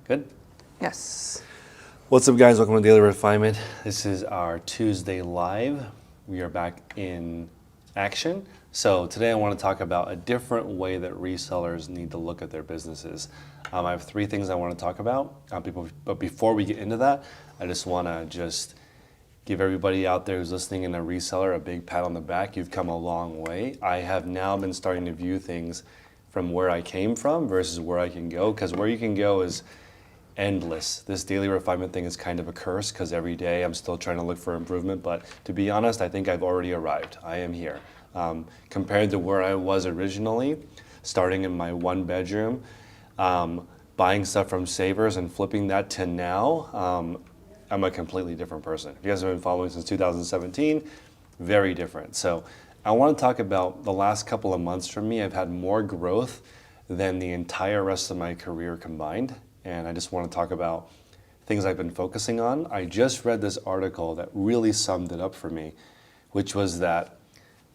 Good? Yes. What's up, guys? Welcome to Daily Refinement. This is our Tuesday live. We are back in action. So today I want to talk about a different way that resellers need to look at their businesses. I have three things I want to talk about. But before we get into that, I just want to give everybody out there who's listening and a reseller a big pat on the back. You've come a long way. I have now been starting to view things from where I came from versus where I can go, because where you can go is endless. This daily refinement thing is kind of a curse because every day I'm still trying to look for improvement, but to be honest, I think I've already arrived. I am here. Compared to where I was originally, starting in my one bedroom, buying stuff from Savers and flipping that to now, I'm a completely different person. If you guys have been following since 2017, very different. So I want to talk about the last couple of months for me. I've had more growth than the entire rest of my career combined. And I just want to talk about things I've been focusing on. I just read this article that really summed it up for me, which was that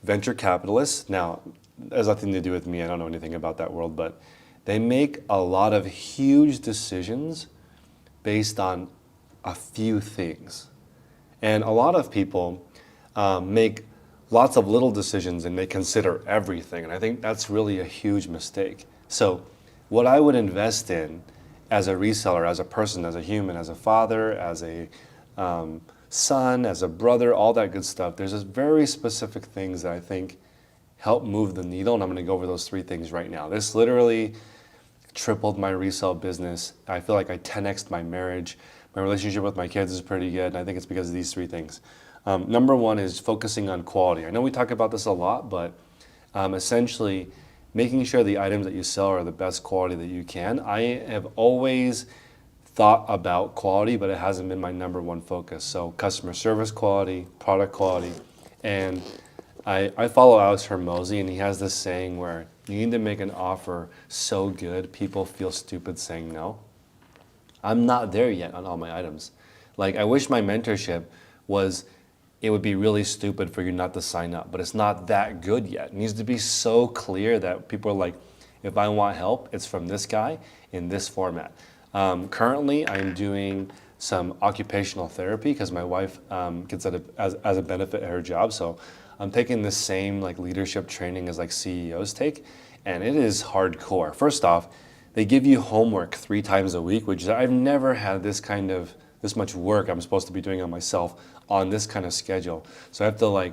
venture capitalists, now, it has nothing to do with me, I don't know anything about that world, but they make a lot of huge decisions based on a few things. And a lot of people make lots of little decisions and they consider everything. And I think that's really a huge mistake. So what I would invest in as a reseller, as a person, as a human, as a father, as a son, as a brother, all that good stuff, there's just very specific things that I think help move the needle. And I'm going to go over those three things right now. This literally tripled my resale business. I feel like I 10x'd my marriage. My relationship with my kids is pretty good, and I think it's because of these three things. Number one is focusing on quality. I know we talk about this a lot, but essentially making sure the items that you sell are the best quality that you can. I have always thought about quality, but it hasn't been my number one focus. So customer service quality, product quality, and I follow Alex Hermosi, and he has this saying where you need to make an offer so good people feel stupid saying no. I'm not there yet on all my items. Like, I wish my mentorship was, it would be really stupid for you not to sign up, but it's not that good yet. It needs to be so clear that people are like, if I want help, it's from this guy in this format. Currently, I'm doing some occupational therapy because my wife gets that as a benefit at her job. So I'm taking the same like leadership training as like CEOs take, and it is hardcore. First off, they give you homework 3 times a week, which I've never had this much work I'm supposed to be doing on myself on this kind of schedule. So I have to like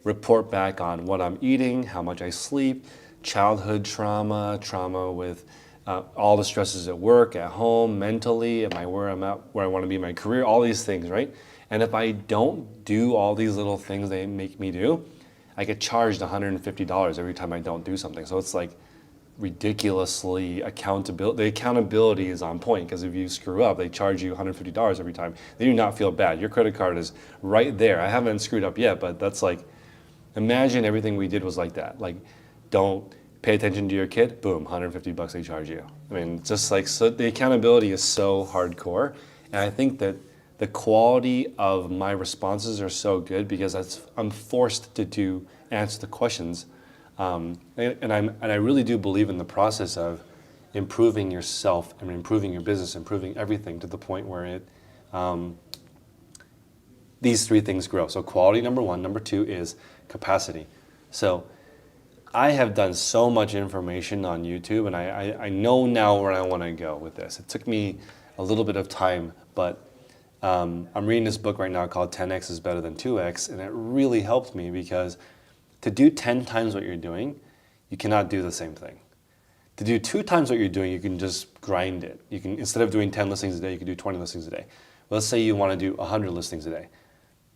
report back on what I'm eating, how much I sleep, childhood trauma with all the stresses at work, at home, mentally, am I where I'm at, where I want to be in my career, all these things, right? And if I don't do all these little things they make me do, I get charged $150 every time I don't do something. So it's like ridiculously accountability. The accountability is on point because if you screw up, they charge you $150 every time. They do not feel bad. Your credit card is right there. I haven't screwed up yet, but that's like, imagine everything we did was like that. Like, don't pay attention to your kid, boom, $150 they charge you. I mean, just like, so the accountability is so hardcore. And I think that the quality of my responses are so good because I'm forced to answer the questions. And I really do believe in the process of improving yourself and improving your business, improving everything to the point where these three things grow. So quality, number one. Number two is capacity. So I have done so much information on YouTube, and I know now where I want to go with this. It took me a little bit of time, but I'm reading this book right now called 10X is Better Than 2X, and it really helped me because to do 10 times what you're doing, you cannot do the same thing. To do 2 times what you're doing, you can just grind it. You can, instead of doing 10 listings a day, you can do 20 listings a day. Let's say you want to do 100 listings a day.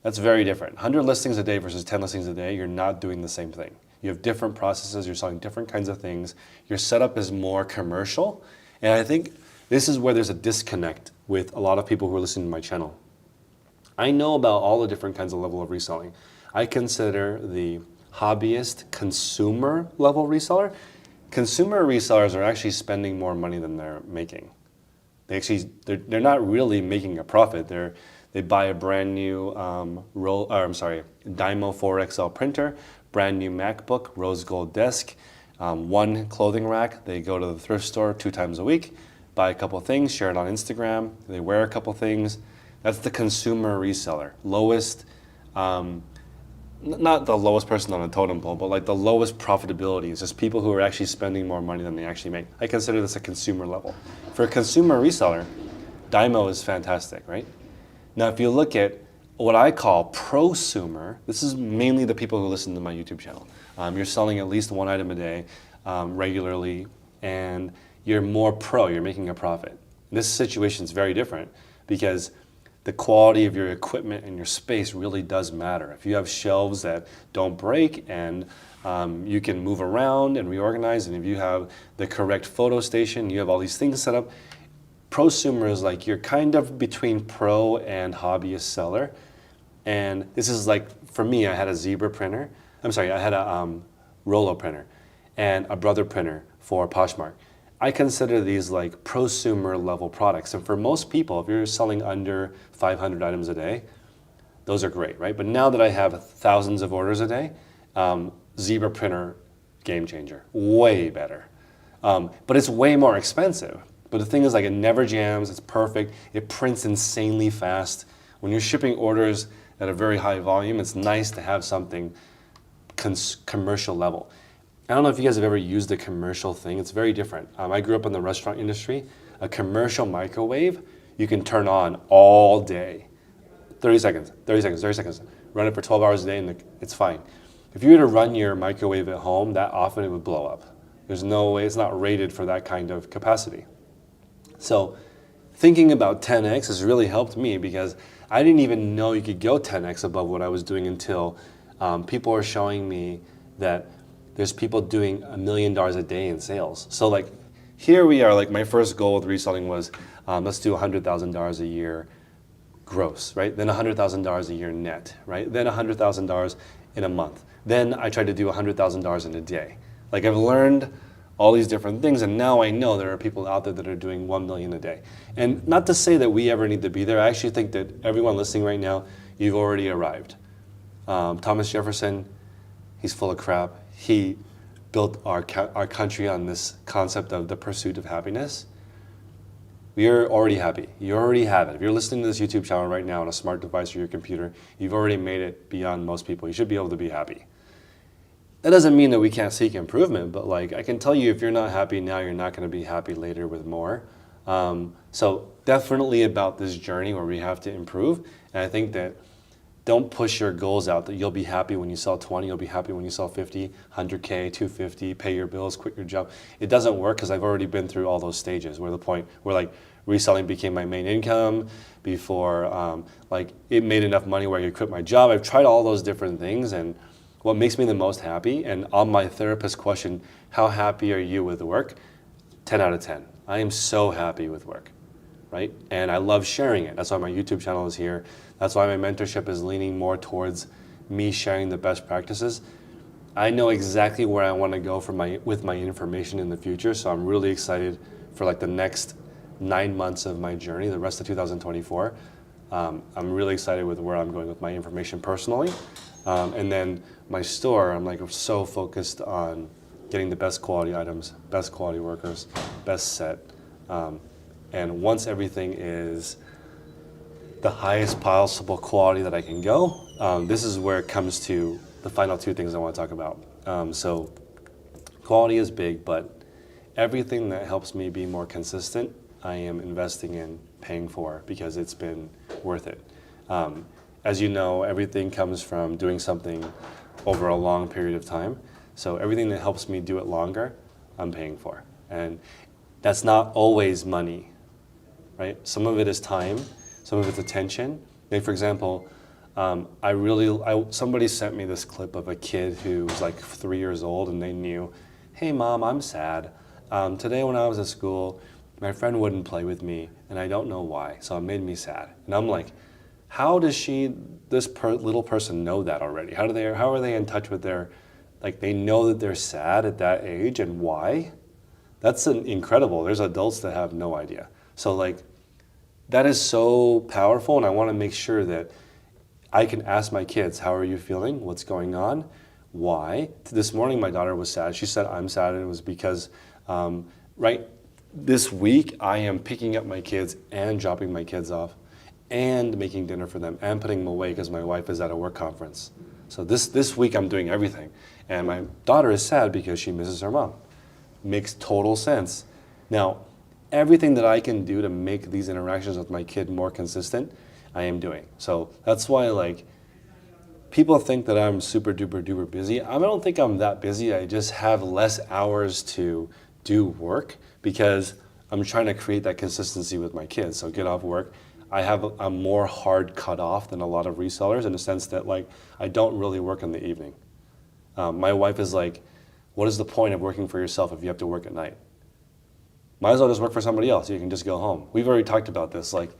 That's very different. 100 listings a day versus 10 listings a day, you're not doing the same thing. You have different processes, you're selling different kinds of things. Your setup is more commercial. And I think this is where there's a disconnect with a lot of people who are listening to my channel. I know about all the different kinds of level of reselling. I consider the hobbyist consumer level reseller. Consumer resellers are actually spending more money than they're making. They're not really making a profit. They buy a brand new Dymo 4XL printer, brand new MacBook, rose gold desk, one clothing rack. They go to the thrift store 2 times a week. buy a couple things, share it on Instagram, they wear a couple things. That's the consumer reseller. Lowest, not the lowest person on the totem pole, but like the lowest profitability. It's just people who are actually spending more money than they actually make. I consider this a consumer level. For a consumer reseller, Dymo is fantastic, right? Now, if you look at what I call prosumer, this is mainly the people who listen to my YouTube channel. You're selling at least one item a day regularly, and you're more pro, you're making a profit. This situation is very different because the quality of your equipment and your space really does matter. If you have shelves that don't break and you can move around and reorganize, and if you have the correct photo station, you have all these things set up, prosumer is like you're kind of between pro and hobbyist seller. And this is like, for me, I had a Zebra printer. I had a Rollo printer and a Brother printer for Poshmark. I consider these like prosumer level products. And for most people, if you're selling under 500 items a day, those are great, right? But now that I have thousands of orders a day, Zebra printer, game changer, way better. But it's way more expensive. But the thing is, like, it never jams, it's perfect, it prints insanely fast. When you're shipping orders at a very high volume, it's nice to have something commercial level. I don't know if you guys have ever used a commercial thing. It's very different. I grew up in the restaurant industry. A commercial microwave, you can turn on all day. 30 seconds, 30 seconds, 30 seconds. Run it for 12 hours a day and it's fine. If you were to run your microwave at home, that often it would blow up. There's no way, it's not rated for that kind of capacity. So thinking about 10x has really helped me because I didn't even know you could go 10x above what I was doing until people are showing me that there's people doing $1 million a day in sales. So like here we are, like my first goal with reselling was let's do $100,000 a year gross, right? Then $100,000 a year net, right? Then $100,000 in a month. Then I tried to do $100,000 in a day. Like I've learned all these different things, and now I know there are people out there that are doing 1 million a day. And not to say that we ever need to be there. I actually think that everyone listening right now, you've already arrived. Thomas Jefferson, he's full of crap. He built our country on this concept of the pursuit of happiness. You're already happy. You already have it. If you're listening to this YouTube channel right now on a smart device or your computer, you've already made it beyond most people. You should be able to be happy. That doesn't mean that we can't seek improvement, but like I can tell you, if you're not happy now, you're not going to be happy later with more. So definitely about this journey where we have to improve. And I think that don't push your goals out that you'll be happy when you sell 20, you'll be happy when you sell 50, 100K, 250, pay your bills, quit your job. It doesn't work because I've already been through all those stages where the point where like reselling became my main income before like it made enough money where I could quit my job. I've tried all those different things, and what makes me the most happy, and on my therapist question, how happy are you with work? 10 out of 10. I am so happy with work, right? And I love sharing it. That's why my YouTube channel is here. That's why my mentorship is leaning more towards me sharing the best practices. I know exactly where I want to go with my information in the future, so I'm really excited for like the next 9 months of my journey, the rest of 2024. I'm really excited with where I'm going with my information personally. And then my store, I'm like so focused on getting the best quality items, best quality workers, best set. And once everything is the highest possible quality that I can go, this is where it comes to the final two things I want to talk about. So quality is big, but everything that helps me be more consistent, I am investing in, paying for, because it's been worth it. As you know, everything comes from doing something over a long period of time. So everything that helps me do it longer, I'm paying for. And that's not always money, right? Some of it is time, some of it's attention. Like for example, somebody sent me this clip of a kid who was like 3 years old, and they knew, hey mom, I'm sad. Today when I was at school, my friend wouldn't play with me, and I don't know why, so it made me sad. And I'm like, how does little person know that already? How are they in touch with they know that they're sad at that age, and why? That's incredible. There's adults that have no idea. So like, that is so powerful, and I want to make sure that I can ask my kids, how are you feeling? What's going on? Why? This morning my daughter was sad. She said, I'm sad, and it was because, right, This week, I am picking up my kids and dropping my kids off and making dinner for them and putting them away because my wife is at a work conference. So this week, I'm doing everything. And my daughter is sad because she misses her mom. Makes total sense. Now, everything that I can do to make these interactions with my kid more consistent, I am doing. So that's why, like, people think that I'm super duper duper busy. I don't think I'm that busy. I just have less hours to do work because I'm trying to create that consistency with my kids. So get off work. I have a more hard cutoff than a lot of resellers in the sense that, like, I don't really work in the evening. My wife is like, what is the point of working for yourself if you have to work at night? Might as well just work for somebody else. You can just go home. We've already talked about this. Like,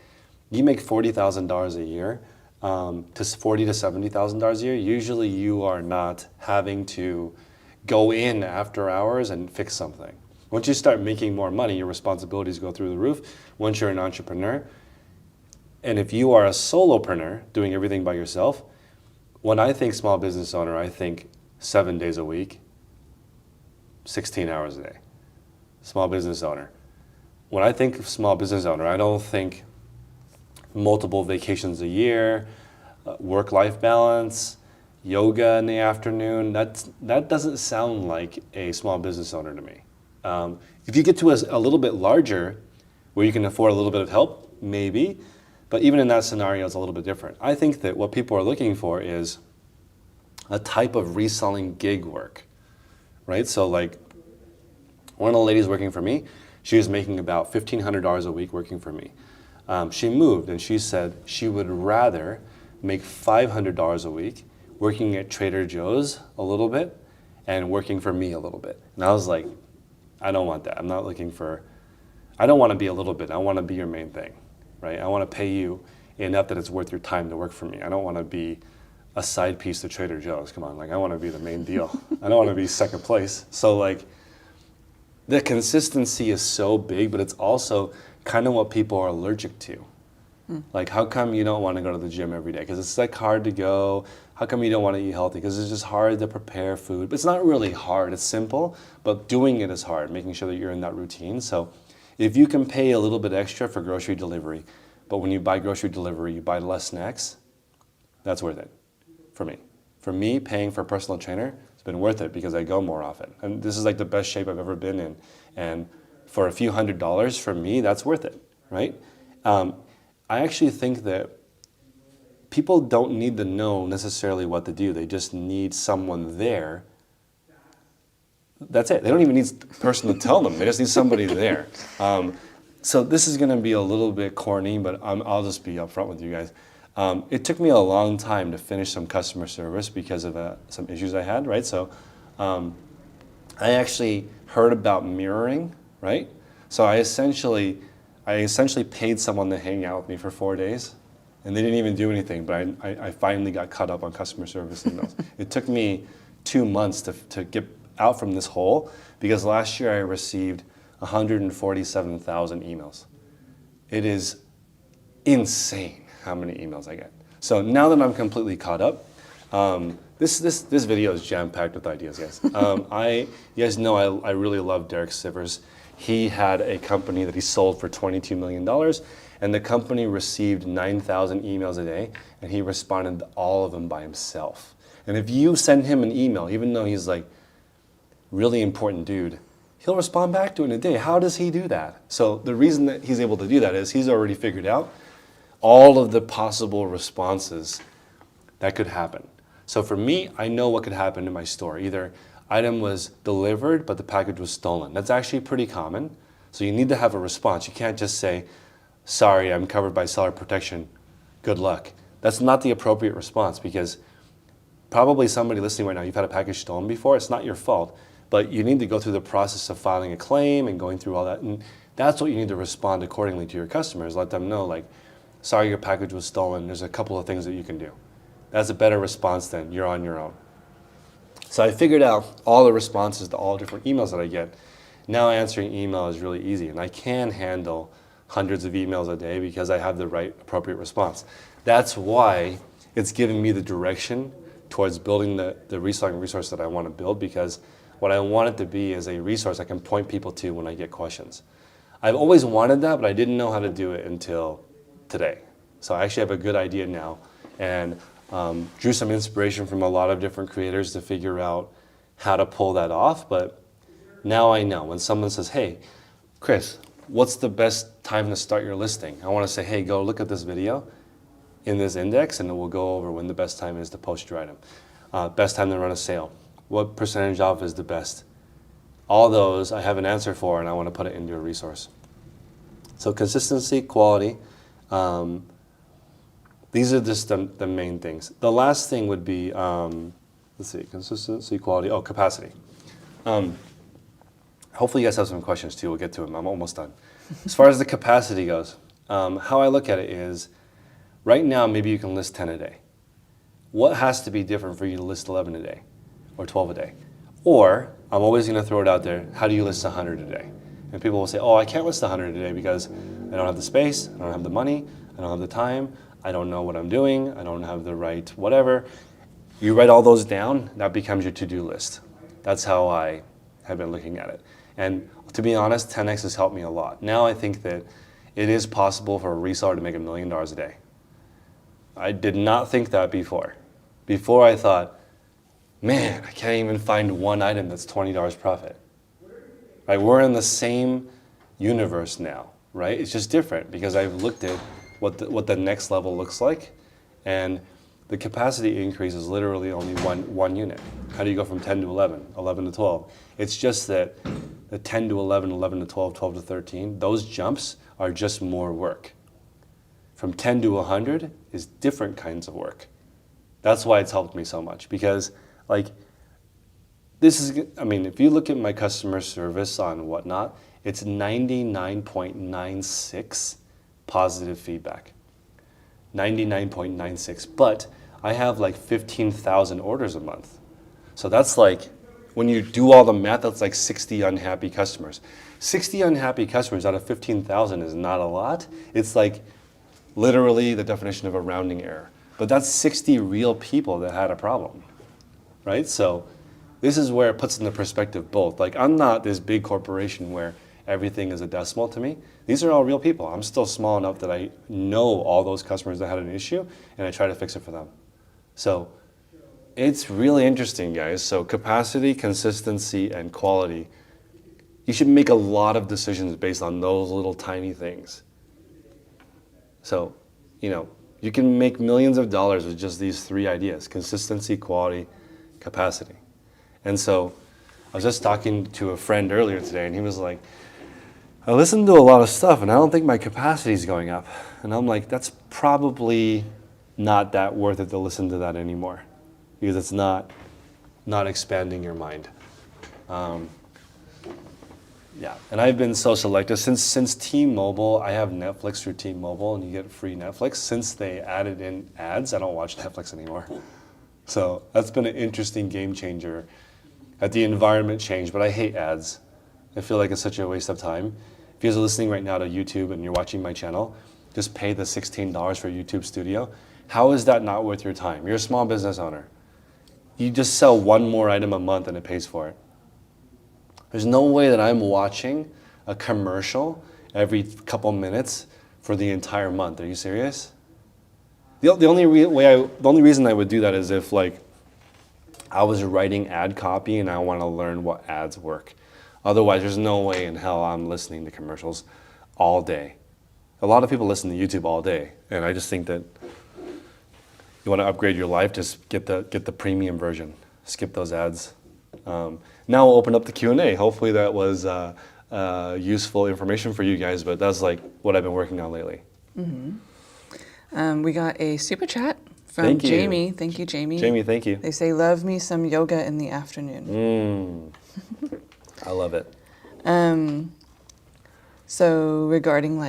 you make $40,000 a year to $40,000 to $70,000 a year. Usually, you are not having to go in after hours and fix something. Once you start making more money, your responsibilities go through the roof. Once you're an entrepreneur, and if you are a solopreneur doing everything by yourself, when I think small business owner, I think 7 days a week, 16 hours a day. Small business owner. When I think of small business owner, I don't think multiple vacations a year, work-life balance, yoga in the afternoon. That doesn't sound like a small business owner to me. If you get to a little bit larger, where you can afford a little bit of help, maybe, but even in that scenario, it's a little bit different. I think that what people are looking for is a type of reselling gig work, right? So, like, one of the ladies working for me, she was making about $1,500 a week working for me. She moved and she said she would rather make $500 a week working at Trader Joe's a little bit and working for me a little bit. And I was like, I don't want that. I don't want to be a little bit. I want to be your main thing, right? I want to pay you enough that it's worth your time to work for me. I don't want to be a side piece to Trader Joe's. Come on, like, I want to be the main deal. I don't want to be second place. So, like, the consistency is so big, but it's also kind of what people are allergic to. Like, how come you don't want to go to the gym every day? Because it's, like, hard to go. How come you don't want to eat healthy? Because it's just hard to prepare food. But it's not really hard. It's simple, but doing it is hard, making sure that you're in that routine. So if you can pay a little bit extra for grocery delivery, but when you buy grocery delivery, you buy less snacks, that's worth it for me. For me, paying for a personal trainer, it's been worth it because I go more often. And this is, like, the best shape I've ever been in. And for a few $100s, for me, that's worth it, right? I actually think that people don't need to know necessarily what to do. They just need someone there. That's it. They don't even need a person to tell them. They just need somebody there. So this is going to be a little bit corny, but I'll just be upfront with you guys. It took me a long time to finish some customer service because of some issues I had, right? So I actually heard about mirroring, right? So I essentially paid someone to hang out with me for 4 days, and they didn't even do anything, but I finally got caught up on customer service emails. It took me 2 months to get out from this hole because last year I received 147,000 emails. It is insane how many emails I get. So now that I'm completely caught up, this video is jam-packed with ideas, guys. You guys know I really love Derek Sivers. He had a company that he sold for $22 million, and the company received 9,000 emails a day, and he responded to all of them by himself. And if you send him an email, even though he's, like, really important dude, he'll respond back to it in a day. How does he do that? So the reason that he's able to do that is he's already figured out all of the possible responses that could happen. So for me, I know what could happen in my store. Either item was delivered, but the package was stolen. That's actually pretty common. So you need to have a response. You can't just say, sorry, I'm covered by seller protection. Good luck. That's not the appropriate response because probably somebody listening right now, you've had a package stolen before. It's not your fault, but you need to go through the process of filing a claim and going through all that. And that's what you need to respond accordingly to your customers. Let them know, like, sorry, your package was stolen. There's a couple of things that you can do. That's a better response than you're on your own. So I figured out all the responses to all different emails that I get. Now answering email is really easy, and I can handle hundreds of emails a day because I have the right appropriate response. That's why it's giving me the direction towards building the reselling resource that I want to build, because what I want it to be is a resource I can point people to when I get questions. I've always wanted that, but I didn't know how to do it until today. So I actually have a good idea now, and drew some inspiration from a lot of different creators to figure out how to pull that off. But now I know when someone says, hey, Chris, what's the best time to start your listing? I want to say, hey, go look at this video in this index, and then we'll go over when the best time is to post your item. Best time to run a sale. What percentage off is the best? All those I have an answer for, and I want to put it into a resource. So consistency, quality, these are just the main things. The last thing would be, let's see, consistency, quality, capacity. Hopefully you guys have some questions too. We'll get to them. I'm almost done. As far as the capacity goes, how I look at it is, right now maybe you can list 10 a day. What has to be different for you to list 11 a day or 12 a day? Or, I'm always going to throw it out there, how do you list 100 a day? And people will say, I can't list 100 a day because I don't have the space, I don't have the money, I don't have the time, I don't know what I'm doing, I don't have the right whatever. You write all those down, that becomes your to-do list. That's how I have been looking at it. And to be honest, 10X has helped me a lot. Now I think that it is possible for a reseller to make $1 million a day. I did not think that before. Before I thought, man, I can't even find one item that's $20 profit. Right? We're in the same universe now, right? It's just different because I've looked at what the next level looks like, and the capacity increase is literally only one unit. How do you go from 10 to 11, 11 to 12? It's just that the 10 to 11, 11 to 12, 12 to 13, those jumps are just more work. From 10 to 100 is different kinds of work. That's why it's helped me so much, because if you look at my customer service on whatnot, it's 99.96 positive feedback. 99.96, but I have 15,000 orders a month. So that's when you do all the math, that's 60 unhappy customers. 60 unhappy customers out of 15,000 is not a lot. It's literally the definition of a rounding error. But that's 60 real people that had a problem, right? So this is where it puts into perspective both. I'm not this big corporation where everything is a decimal to me. These are all real people. I'm still small enough that I know all those customers that had an issue, and I try to fix it for them. So it's really interesting, guys. So capacity, consistency, and quality. You should make a lot of decisions based on those little tiny things. So, you can make millions of dollars with just these three ideas: consistency, quality, capacity. And so I was just talking to a friend earlier today, and he was like, I listen to a lot of stuff, and I don't think my capacity is going up. And I'm like, that's probably not that worth it to listen to that anymore, because it's not expanding your mind. Yeah, and I've been so selective. Since T-Mobile, I have Netflix through T-Mobile, and you get free Netflix. Since they added in ads, I don't watch Netflix anymore. So that's been an interesting game changer. At the environment change, but I hate ads. I feel like it's such a waste of time. If you're listening right now to YouTube and you're watching my channel, just pay the $16 for YouTube Studio. How is that not worth your time? You're a small business owner. You just sell one more item a month and it pays for it. There's no way that I'm watching a commercial every couple minutes for the entire month. Are you serious? The only reason I would do that is if I was writing ad copy and I want to learn what ads work. Otherwise, there's no way in hell I'm listening to commercials all day. A lot of people listen to YouTube all day, and I just think that you want to upgrade your life, just get the premium version. Skip those ads. Now we'll open up the Q&A. Hopefully that was useful information for you guys, but that's what I've been working on lately. Mm-hmm. We got a super chat from Jamie. Thank you, Jamie. Jamie, thank you. They say, love me some yoga in the afternoon. I love it. So regarding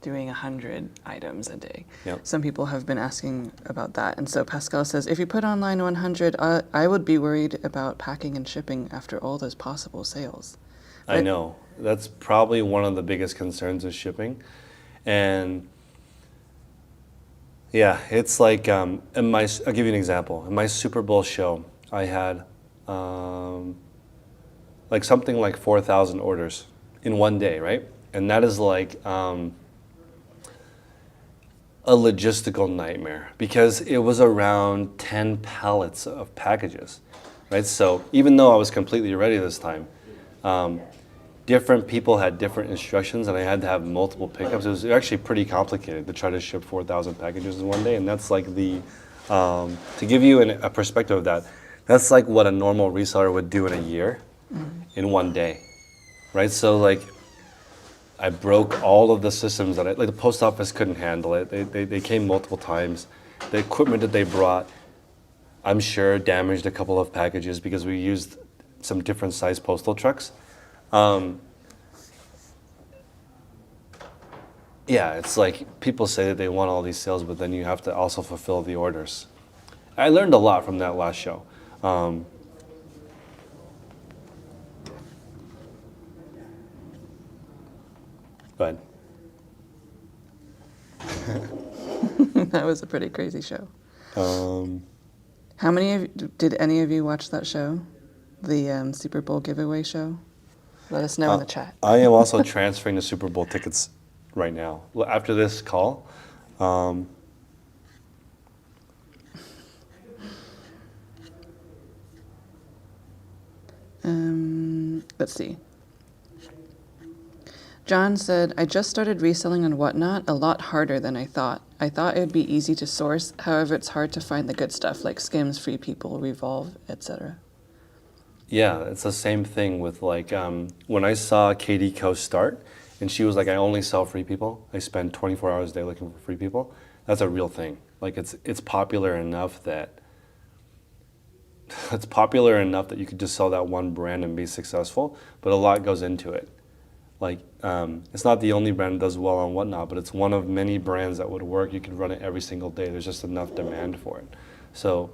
doing 100 items a day, yep. Some people have been asking about that. And so Pascal says, if you put online 100, I would be worried about packing and shipping after all those possible sales. I know. That's probably one of the biggest concerns is shipping. And yeah, it's I'll give you an example. In my Super Bowl show, I had something like 4,000 orders in one day, right? and that is like a logistical nightmare because it was around 10 pallets of packages, right? So even though I was completely ready this time, different people had different instructions and I had to have multiple pickups. It was actually pretty complicated to try to ship 4,000 packages in one day, and that's like to give you a perspective of that, that's like what a normal reseller would do in a year in one day, right? So like I broke all of the systems that like the post office couldn't handle it. They came multiple times. The equipment that they brought, I'm sure, damaged a couple of packages because we used some different size postal trucks. Yeah, it's like people say that they want all these sales, but then you have to also fulfill the orders. I learned a lot from that last show. But That was a pretty crazy show. um, How many did any of you watch that show? The Super Bowl giveaway show? Let us know in the chat. I am also transferring the Super Bowl tickets right now. After this call, Let's see. John said, I just started reselling on Whatnot, a lot harder than I thought. I thought it would be easy to source, however, it's hard to find the good stuff like Skims, Free People, Revolve, etc. yeah, it's the same thing with like when I saw Katie Co start, and she was like, I only sell free people. I spend 24 hours a day looking for free people. That's a real thing. Like it's popular enough that you could just sell that one brand and be successful, but a lot goes into it. Like, it's not the only brand that does well on Whatnot, but it's one of many brands that would work. You could run it every single day. There's just enough demand for it. So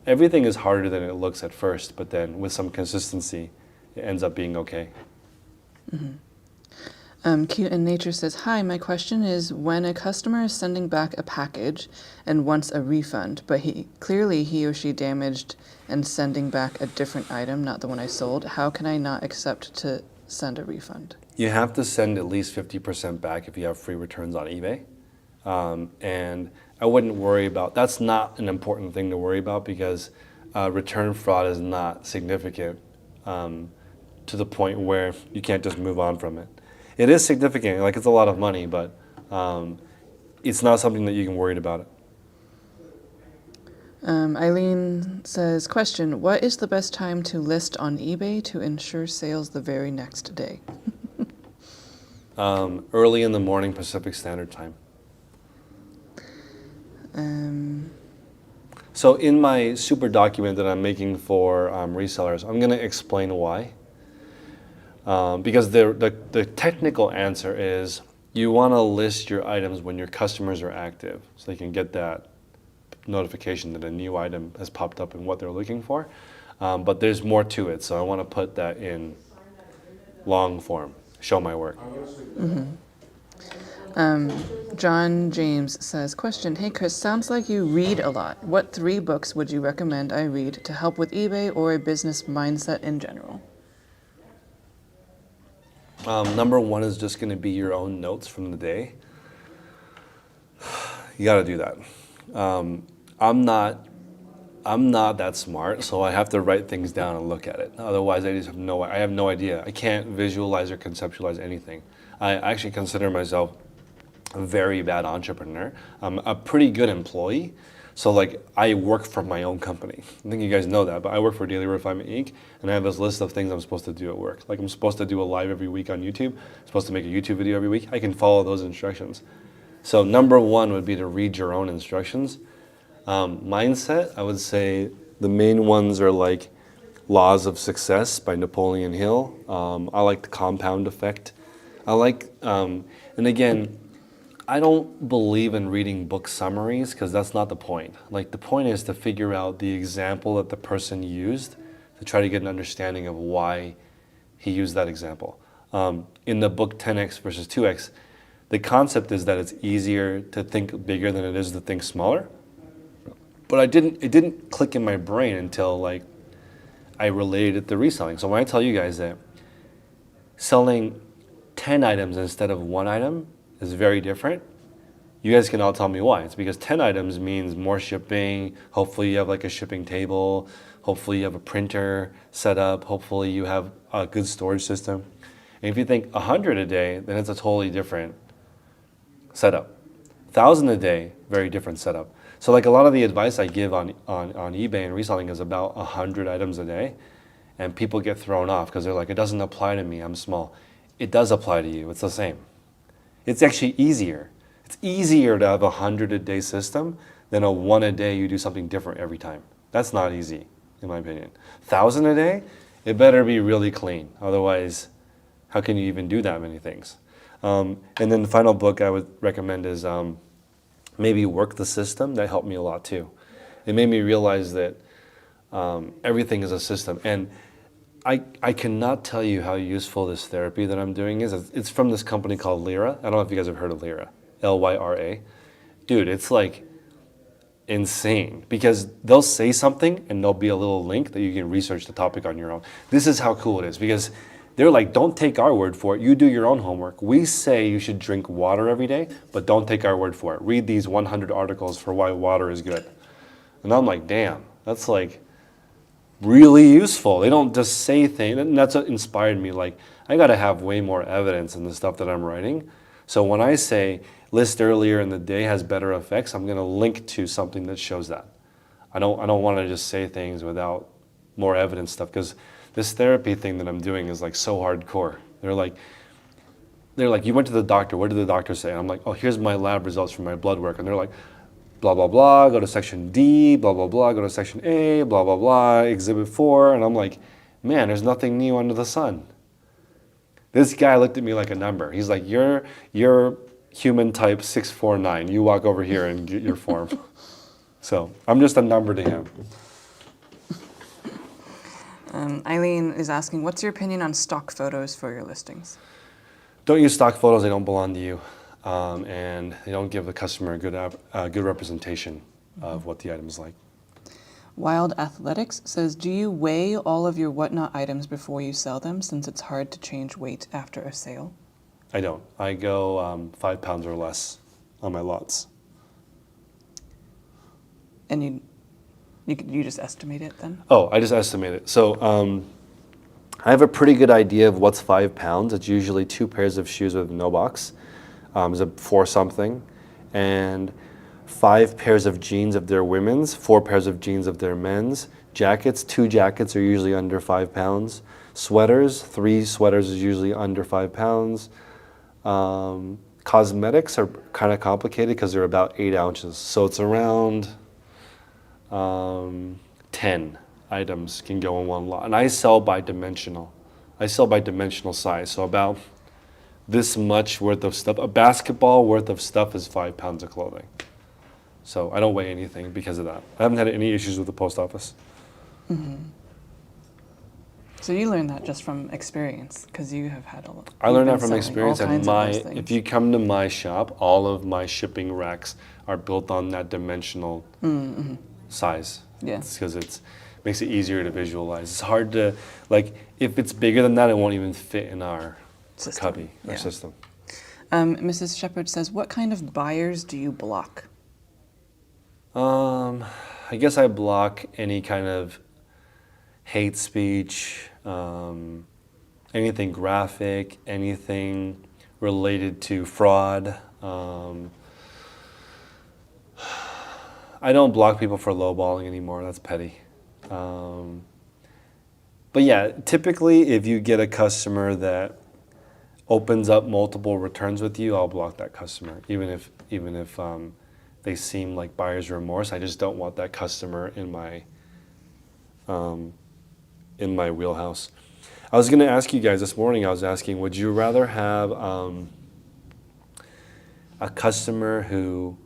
everything is harder than it looks at first, but then with some consistency, it ends up being okay. Cute in Nature says, hi, my question is when a customer is sending back a package and wants a refund, but he or she damaged and sending back a different item, not the one I sold, how can I not accept to send a refund? You have to send at least 50% back if you have free returns on eBay. And I wouldn't worry about, that's not an important thing to worry about because return fraud is not significant to the point where you can't just move on from it. It is significant, like it's a lot of money, but it's not something that you can worry about it. Eileen says, question, what is the best time to list on eBay to ensure sales the very next day? Early in the morning Pacific Standard Time. So in my super document that I'm making for resellers, I'm going to explain why. Because the technical answer is you want to list your items when your customers are active so they can get that notification that a new item has popped up and what they're looking for. But there's more to it, so I want to put that in long form, show my work. John James says, question, hey Chris, sounds like you read a lot. What 3 books would you recommend I read to help with eBay or a business mindset in general? Number 1 is just going to be your own notes from the day. You got to do that. I'm not that smart, so I have to write things down and look at it. Otherwise, I have no idea. I can't visualize or conceptualize anything. I actually consider myself a very bad entrepreneur. I'm a pretty good employee. So like I work for my own company. I think you guys know that, but I work for Daily Refinement Inc. and I have this list of things I'm supposed to do at work. Like I'm supposed to do a live every week on YouTube. I'm supposed to make a YouTube video every week. I can follow those instructions. So number 1 would be to read your own instructions. Mindset, I would say the main ones are like Laws of Success by Napoleon Hill. I like the compound effect. I like, and again, I don't believe in reading book summaries because that's not the point. Like the point is to figure out the example that the person used to try to get an understanding of why he used that example. In the book 10x versus 2x, the concept is that it's easier to think bigger than it is to think smaller. But it didn't click in my brain until like I related it to reselling. So when I tell you guys that selling 10 items instead of one item is very different, you guys can all tell me why. It's because 10 items means more shipping. Hopefully you have like a shipping table. Hopefully you have a printer set up. Hopefully you have a good storage system. And if you think 100 a day, then it's a totally different setup. 1,000 a day, very different setup. So like a lot of the advice I give on eBay and reselling is about 100 items a day. And people get thrown off because they're like, it doesn't apply to me, I'm small. It does apply to you, it's the same. It's actually easier. It's easier to have a 100 a day system than a 1 a day you do something different every time. That's not easy, in my opinion. 1,000 a day, it better be really clean. Otherwise, how can you even do that many things? And then the final book I would recommend is maybe Work the System. That helped me a lot too. It made me realize that everything is a system. And I cannot tell you how useful this therapy that I'm doing is. It's from this company called Lyra. I don't know if you guys have heard of Lyra. Lyra. Dude, it's like insane because they'll say something and there'll be a little link that you can research the topic on your own. This is how cool it is because they're like, don't take our word for it. You do your own homework. We say you should drink water every day, but don't take our word for it. Read these 100 articles for why water is good. And I'm like, damn, that's like really useful. They don't just say things, and that's what inspired me. Like, I gotta have way more evidence in the stuff that I'm writing. So when I say list earlier in the day has better effects, I'm gonna link to something that shows that. I don't want to just say things without more evidence stuff because this therapy thing that I'm doing is like so hardcore. They're like, you went to the doctor. What did the doctor say? And I'm like, oh, here's my lab results from my blood work. And they're like, blah, blah, blah, go to section D, blah, blah, blah, go to section A, blah, blah, blah, exhibit 4. And I'm like, man, there's nothing new under the sun. This guy looked at me like a number. He's like, you're human type 649. You walk over here and get your form. So I'm just a number to him. Eileen is asking, what's your opinion on stock photos for your listings? Don't use stock photos. They don't belong to you. And they don't give the customer a good representation of what the item is like. Wild Athletics says, do you weigh all of your whatnot items before you sell them since it's hard to change weight after a sale? I don't. I go 5 pounds or less on my lots. And you just estimate it then? Oh, I just estimate it. So I have a pretty good idea of what's 5 pounds. It's usually 2 pairs of shoes with no box. It's a 4 something. And 5 pairs of jeans if they're women's, 4 pairs of jeans if they're men's. Jackets, 2 jackets are usually under 5 pounds. Sweaters, 3 sweaters is usually under 5 pounds. Cosmetics are kind of complicated because they're about 8 ounces. So it's around 10 items can go in one lot. And I sell by dimensional. I sell by dimensional size. So about this much worth of stuff. A basketball worth of stuff is 5 pounds of clothing. So I don't weigh anything because of that. I haven't had any issues with the post office. Mm-hmm. So you learned that just from experience because you have had a lot. I learned that from experience, and if you come to my shop, all of my shipping racks are built on that dimensional size. Yeah. It's because it makes it easier to visualize. It's hard to, like, if it's bigger than that, it won't even fit in our cubby, our system. Mrs. Shepard says, what kind of buyers do you block? I guess I block any kind of hate speech, anything graphic, anything related to fraud. I don't block people for lowballing anymore. That's petty. But yeah, typically if you get a customer that opens up multiple returns with you, I'll block that customer, even if they seem like buyer's remorse. I just don't want that customer in my wheelhouse. I was going to ask you guys this morning, I was asking, would you rather have a customer who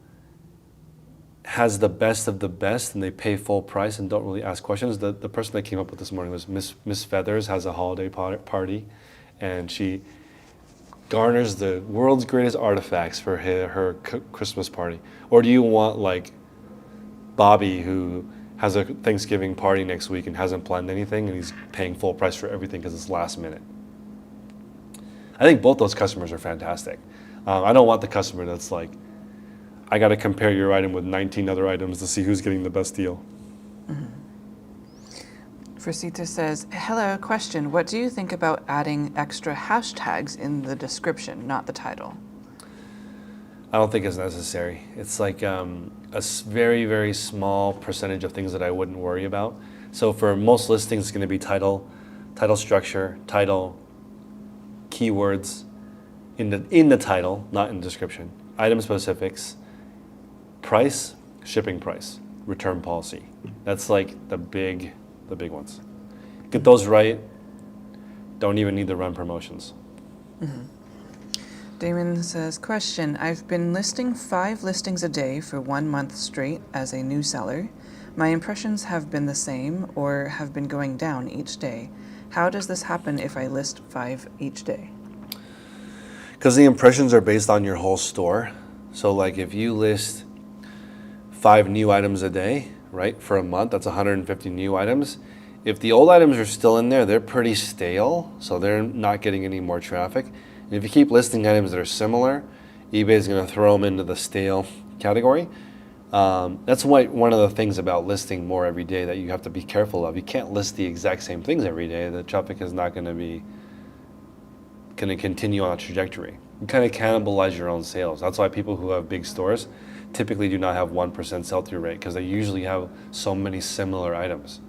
has the best of the best and they pay full price and don't really ask questions? The person that came up with this morning was Miss Feathers, has a holiday party, and she garners the world's greatest artifacts for her Christmas party. Or do you want like Bobby, who has a Thanksgiving party next week and hasn't planned anything and he's paying full price for everything because it's last minute? I think both those customers are fantastic. I don't want the customer that's like, I got to compare your item with 19 other items to see who's getting the best deal. Frasita says, hello, question. What do you think about adding extra hashtags in the description, not the title? I don't think it's necessary. It's like very, very small percentage of things that I wouldn't worry about. So for most listings, it's going to be title structure, title, keywords in the title, not in the description, item specifics, price, shipping price, return policy. That's like the big ones. Get those right, don't even need to run promotions. Damon says, question, I've been listing 5 listings a day for 1 month straight as a new seller. My impressions have been the same or have been going down each day. How does this happen if I list 5 each day? Because the impressions are based on your whole store. So like if you list 5 new items a day, right, for a month, that's 150 new items. If the old items are still in there, they're pretty stale, so they're not getting any more traffic. And if you keep listing items that are similar, eBay is going to throw them into the stale category. That's one of the things about listing more every day that you have to be careful of. You can't list the exact same things every day. The traffic is not going to continue on a trajectory. You kind of cannibalize your own sales. That's why people who have big stores typically do not have 1% sell-through rate, because they usually have so many similar items.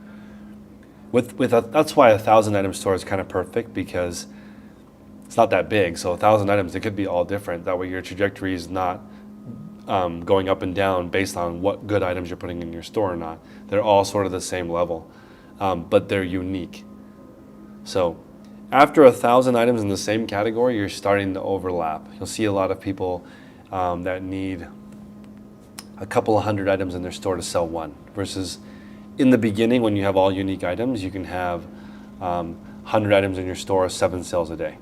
That's why a 1,000 item store is kind of perfect, because it's not that big. So 1,000 items, it could be all different. That way your trajectory is not going up and down based on what good items you're putting in your store or not. They're all sort of the same level, but they're unique. So after 1,000 items in the same category, you're starting to overlap. You'll see a lot of people that need a couple of hundred items in their store to sell one, versus in the beginning when you have all unique items, you can have 100 items in your store, 7 sales a day.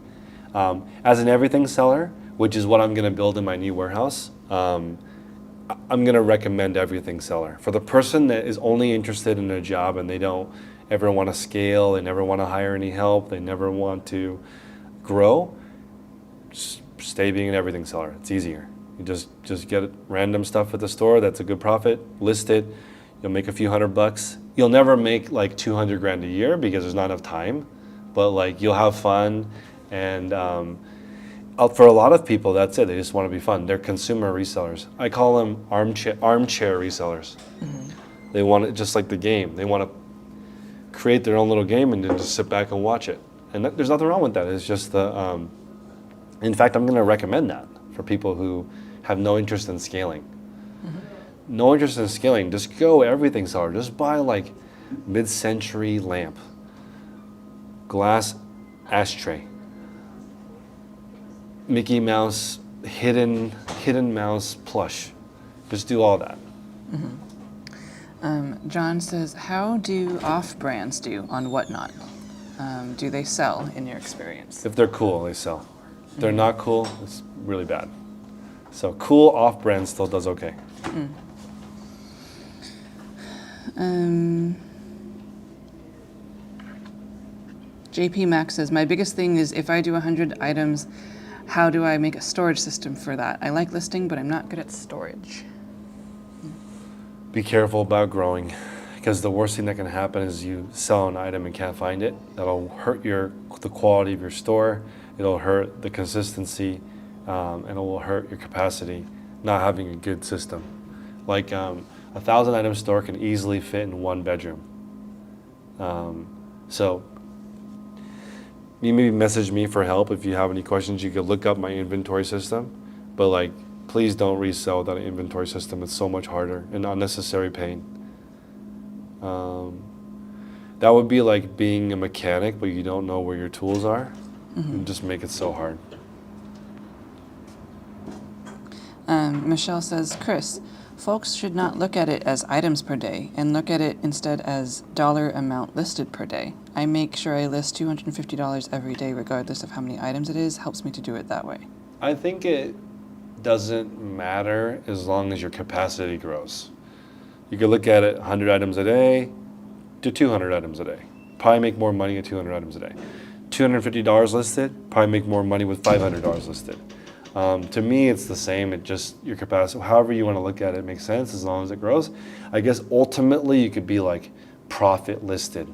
As an everything seller, which is what I'm going to build in my new warehouse, I'm going to recommend everything seller. For the person that is only interested in a job and they don't ever want to scale, they never want to hire any help, they never want to grow, just stay being an everything seller. It's easier. You just get random stuff at the store that's a good profit, list it, you'll make a few $100. You'll never make like 200 grand a year because there's not enough time, but like you'll have fun. And for a lot of people, that's it. They just want to be fun. They're consumer resellers. I call them armchair resellers. Mm-hmm. They want it just like the game. They want to create their own little game and then just sit back and watch it. And there's nothing wrong with that. It's just in fact, I'm going to recommend that for people who have no interest in scaling. Mm-hmm. No interest in scaling. Just go everything seller. Just buy like mid-century lamp, glass ashtray, Mickey Mouse, hidden mouse plush. Just do all that. Mm-hmm. John says, how do off-brands do on Whatnot? Do they sell in your experience? If they're cool, they sell. If they're not cool, it's really bad. So cool off-brand still does okay. JP Max says, my biggest thing is if I do 100 items, how do I make a storage system for that? I like listing, but I'm not good at storage. Be careful about growing, because the worst thing that can happen is you sell an item and can't find it. That'll hurt the quality of your store. It'll hurt the consistency, and it will hurt your capacity, not having a good system. Like 1,000 item store can easily fit in 1 bedroom. So you maybe message me for help if you have any questions. You could look up my inventory system, but like, please don't resell without an inventory system. It's so much harder and unnecessary pain. That would be like being a mechanic, but you don't know where your tools are. Mm-hmm. And just make it so hard. Michelle says, Chris, folks should not look at it as items per day and look at it instead as dollar amount listed per day. I make sure I list $250 every day regardless of how many items it is. Helps me to do it that way. I think it doesn't matter as long as your capacity grows. You could look at it 100 items a day to 200 items a day. Probably make more money at 200 items a day. $250 listed, probably make more money with $500 listed. To me, it's the same. It just, your capacity, however you want to look at it, makes sense as long as it grows. I guess ultimately you could be like profit listed,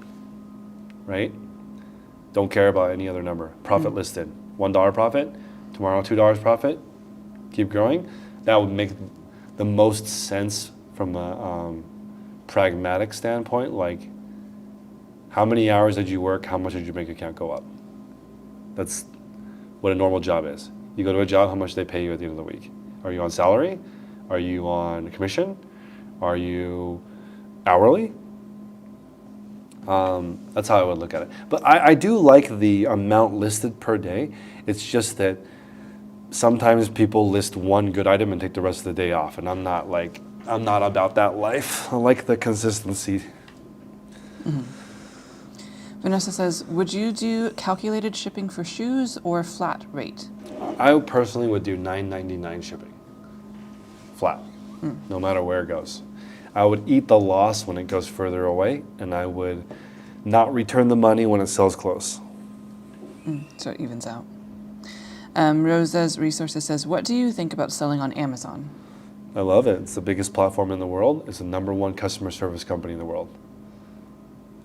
right? Don't care about any other number. Profit listed, $1 profit, tomorrow $2 profit, keep growing. That would make the most sense from a pragmatic standpoint. Like, how many hours did you work? How much did your bank account go up? That's what a normal job is. You go to a job, how much they pay you at the end of the week? Are you on salary? Are you on commission? Are you hourly? That's how I would look at it. But I do like the amount listed per day. It's just that sometimes people list one good item and take the rest of the day off. And I'm not about that life. I like the consistency. Vanessa says, would you do calculated shipping for shoes or flat rate? I personally would do $9.99 shipping, flat, no matter where it goes. I would eat the loss when it goes further away, and I would not return the money when it sells close. So it evens out. Rosa's Resources says, what do you think about selling on Amazon? I love it. It's the biggest platform in the world. It's the #1 customer service company in the world,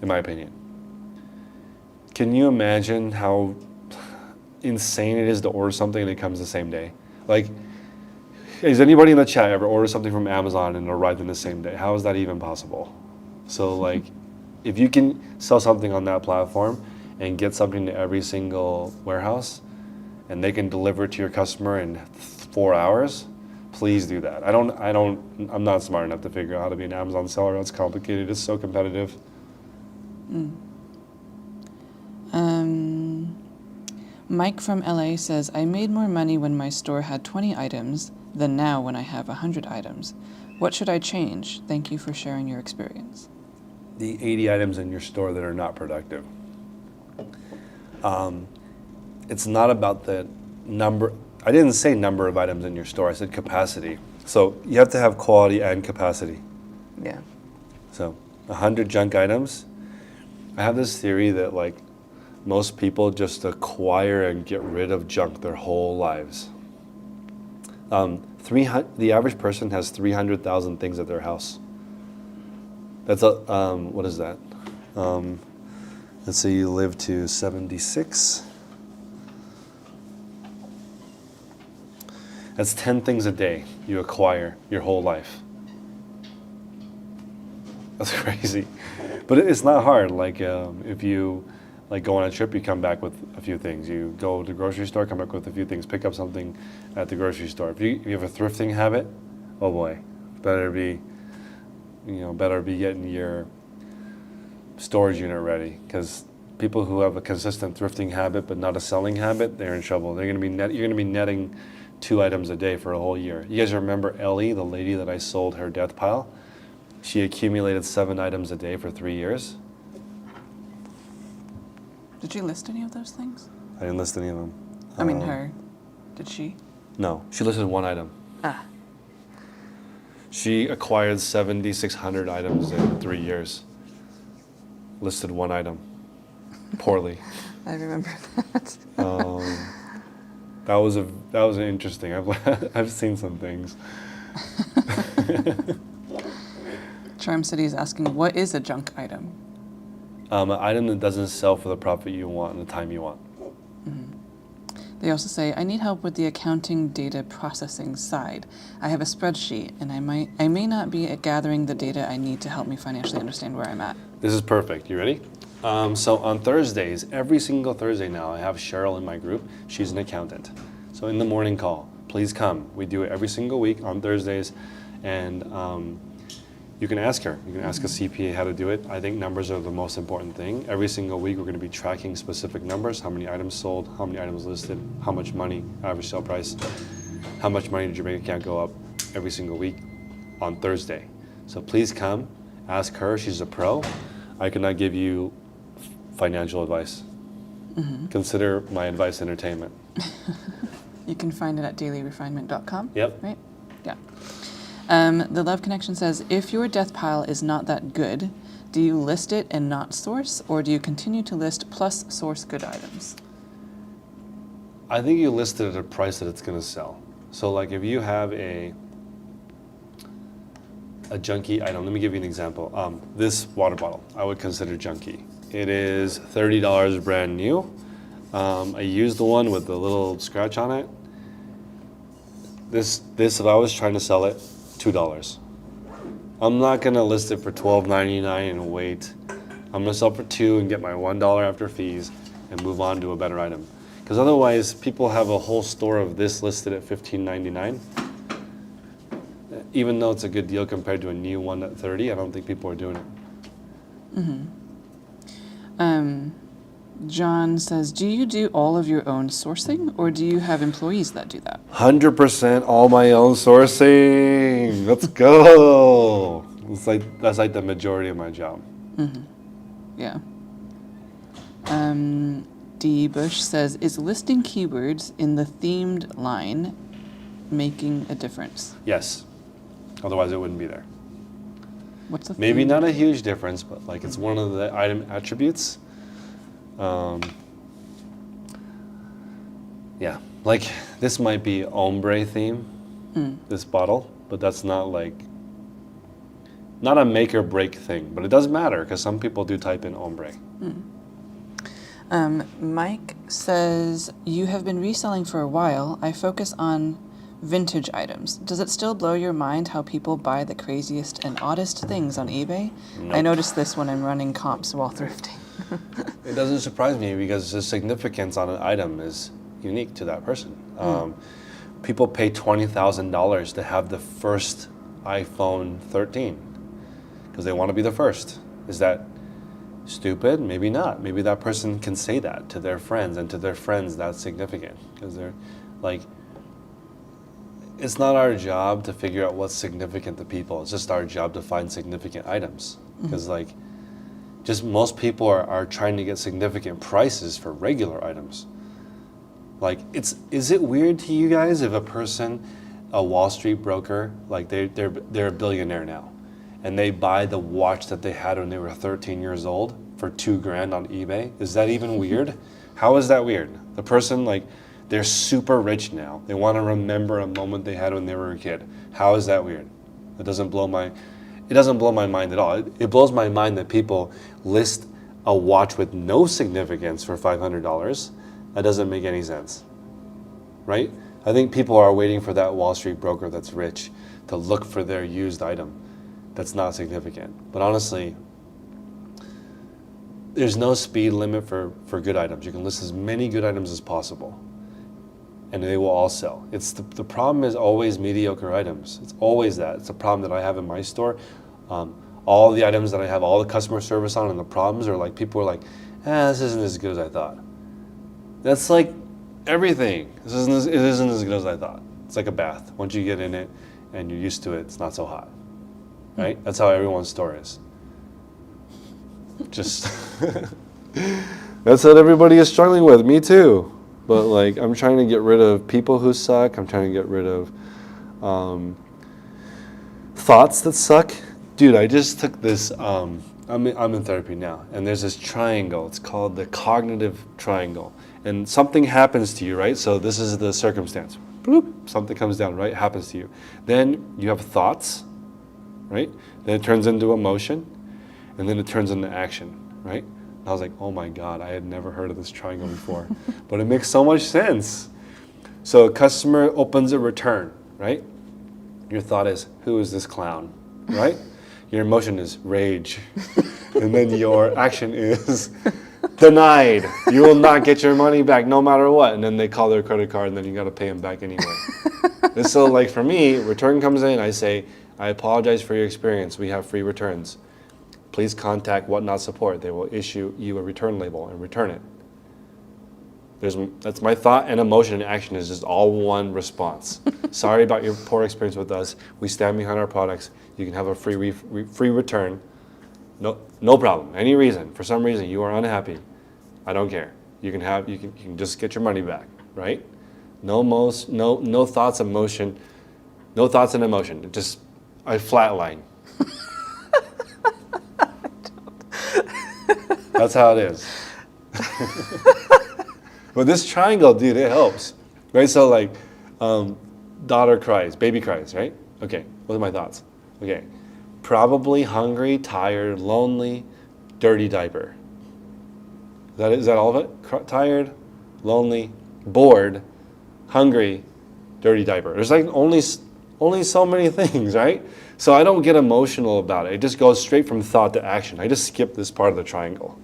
in my opinion. Can you imagine how insane it is to order something and it comes the same day? Like, has anybody in the chat ever ordered something from Amazon and it arrived in the same day? How is that even possible? So like, if you can sell something on that platform and get something to every single warehouse and they can deliver it to your customer in 4 hours, please do that. I'm not smart enough to figure out how to be an Amazon seller. That's complicated. It's so competitive. Mike from LA says, I made more money when my store had 20 items than now when I have 100 items. What should I change? Thank you for sharing your experience. The 80 items in your store that are not productive. It's not about the number. I didn't say number of items in your store. I said capacity. So you have to have quality and capacity. Yeah. So 100 junk items. I have this theory that like most people just acquire and get rid of junk their whole lives. The average person has 300,000 things at their house. That's what is that? Let's say you live to 76. That's 10 things a day you acquire your whole life. That's crazy. But it's not hard. Like if you go on a trip, you come back with a few things. You go to the grocery store, come back with a few things. Pick up something at the grocery store. If you have a thrifting habit, oh boy, better be getting your storage unit ready, because people who have a consistent thrifting habit but not a selling habit, they're in trouble. You're gonna be netting 2 items a day for a whole year. You guys remember Ellie, the lady that I sold her death pile? She accumulated 7 items a day for 3 years. Did you list any of those things? I didn't list any of them. I mean, her. Did she? No, she listed 1 item. She acquired 7,600 items in 3 years. Listed 1 item. Poorly. I remember that. That was interesting. I've seen some things. Charm City is asking, what is a junk item? An item that doesn't sell for the profit you want and the time you want. They also say, I need help with the accounting data processing side. I have a spreadsheet, and I may not be gathering the data I need to help me financially understand where I'm at. This is perfect. You ready? So on Thursdays, every single Thursday now, I have Cheryl in my group. She's an accountant. So in the morning call, please come. We do it every single week on Thursdays, and you can ask her. You can ask a CPA how to do it. I think numbers are the most important thing. Every single week, we're going to be tracking specific numbers: how many items sold, how many items listed, how much money, average sale price, how much money did your bank account go up every single week on Thursday. So please come, ask her. She's a pro. I cannot give you financial advice. Consider my advice entertainment. You can find it at dailyrefinement.com. Yep. Right? Yeah. The Love Connection says, if your death pile is not that good, Do you list it and not source, or do you continue to list plus source good items? I think you list it at a price that it's going to sell. So like if you have a junky item, let me give you an example. This water bottle, I would consider junky. It is $30 brand new. I used the one with the little scratch on it. This, if I was trying to sell it, $2. I'm not gonna list it for $12.99 and wait. I'm gonna sell it for $2 and get my $1 after fees and move on to a better item. Because otherwise, people have a whole store of this listed at $15.99. Even though it's a good deal compared to a new one at $30, I don't think people are doing it. John says, do you do all of your own sourcing, or do you have employees that do that? 100% all my own sourcing. Let's go. That's like the majority of my job. Yeah. D. Bush says, is listing keywords in the themed line making a difference? Yes. Otherwise, it wouldn't be there. What's the Maybe themed? not a huge difference, but like it's one of the item attributes. Yeah, like this might be ombre theme, this bottle, but that's not a make or break thing, but it does matter because some people do type in ombre. Mike says, you have been reselling for a while. I focus on vintage items. Does it still blow your mind how people buy the craziest and oddest things on eBay? Nope. I notice this when I'm running comps while thrifting. It doesn't surprise me because the significance on an item is unique to that person. People pay $20,000 to have the first iPhone 13 because they want to be the first. Is that stupid? Maybe not. Maybe that person can say that to their friends, and to their friends that's significant because they're like, it's not our job to figure out what's significant to people. It's just our job to find significant items because like just most people are trying to get significant prices for regular items. Like, is it weird to you guys if a Wall Street broker, like they're a billionaire now, and they buy the watch that they had when they were 13 years old for $2,000 on eBay? Is that even weird? How is that weird? The person, like, they're super rich now. They want to remember a moment they had when they were a kid. How is that weird? It doesn't blow my mind at all. It blows my mind that people list a watch with no significance for $500. That doesn't make any sense, right? I think people are waiting for that Wall Street broker that's rich to look for their used item that's not significant. But honestly, there's no speed limit for good items. You can list as many good items as possible, and they will all sell. It's the problem is always mediocre items. It's always that. It's a problem that I have in my store. All the items that I have all the customer service on, and the problems are like people are like, this isn't as good as I thought. That's like everything. It isn't as good as I thought. It's like a bath. Once you get in it and you're used to it, it's not so hot, right? That's how everyone's store is. Just that's what everybody is struggling with. Me too. But like, I'm trying to get rid of people who suck. I'm trying to get rid of thoughts that suck. Dude, I just took this. I'm in therapy now, and there's this triangle. It's called the cognitive triangle. And something happens to you, right? So this is the circumstance. Bloop, something comes down, right? Happens to you. Then you have thoughts, right? Then it turns into emotion, and then it turns into action, right? And I was like, oh my God, I had never heard of this triangle before. But it makes so much sense. So a customer opens a return, right? Your thought is, who is this clown, right? Your emotion is rage. And then your action is denied. You will not get your money back no matter what. And then they call their credit card, and then you got to pay them back anyway. And so like for me, return comes in, I say, I apologize for your experience. We have free returns. Please contact Whatnot Support. They will issue you a return label and return it. That's my thought and emotion and action is just all one response. Sorry about your poor experience with us. We stand behind our products. You can have a free return. No problem. Any reason, for some reason you are unhappy, I don't care. You can just get your money back, right? No thoughts, emotion, no thoughts and emotion. Just I flatline. That's how it is. But this triangle, dude, it helps, right? So like, daughter cries, baby cries, right? Okay, what are my thoughts? Okay, probably hungry, tired, lonely, dirty diaper. Is that all of it? Tired, lonely, bored, hungry, dirty diaper. There's like only so many things, right? So I don't get emotional about it. It just goes straight from thought to action. I just skip this part of the triangle.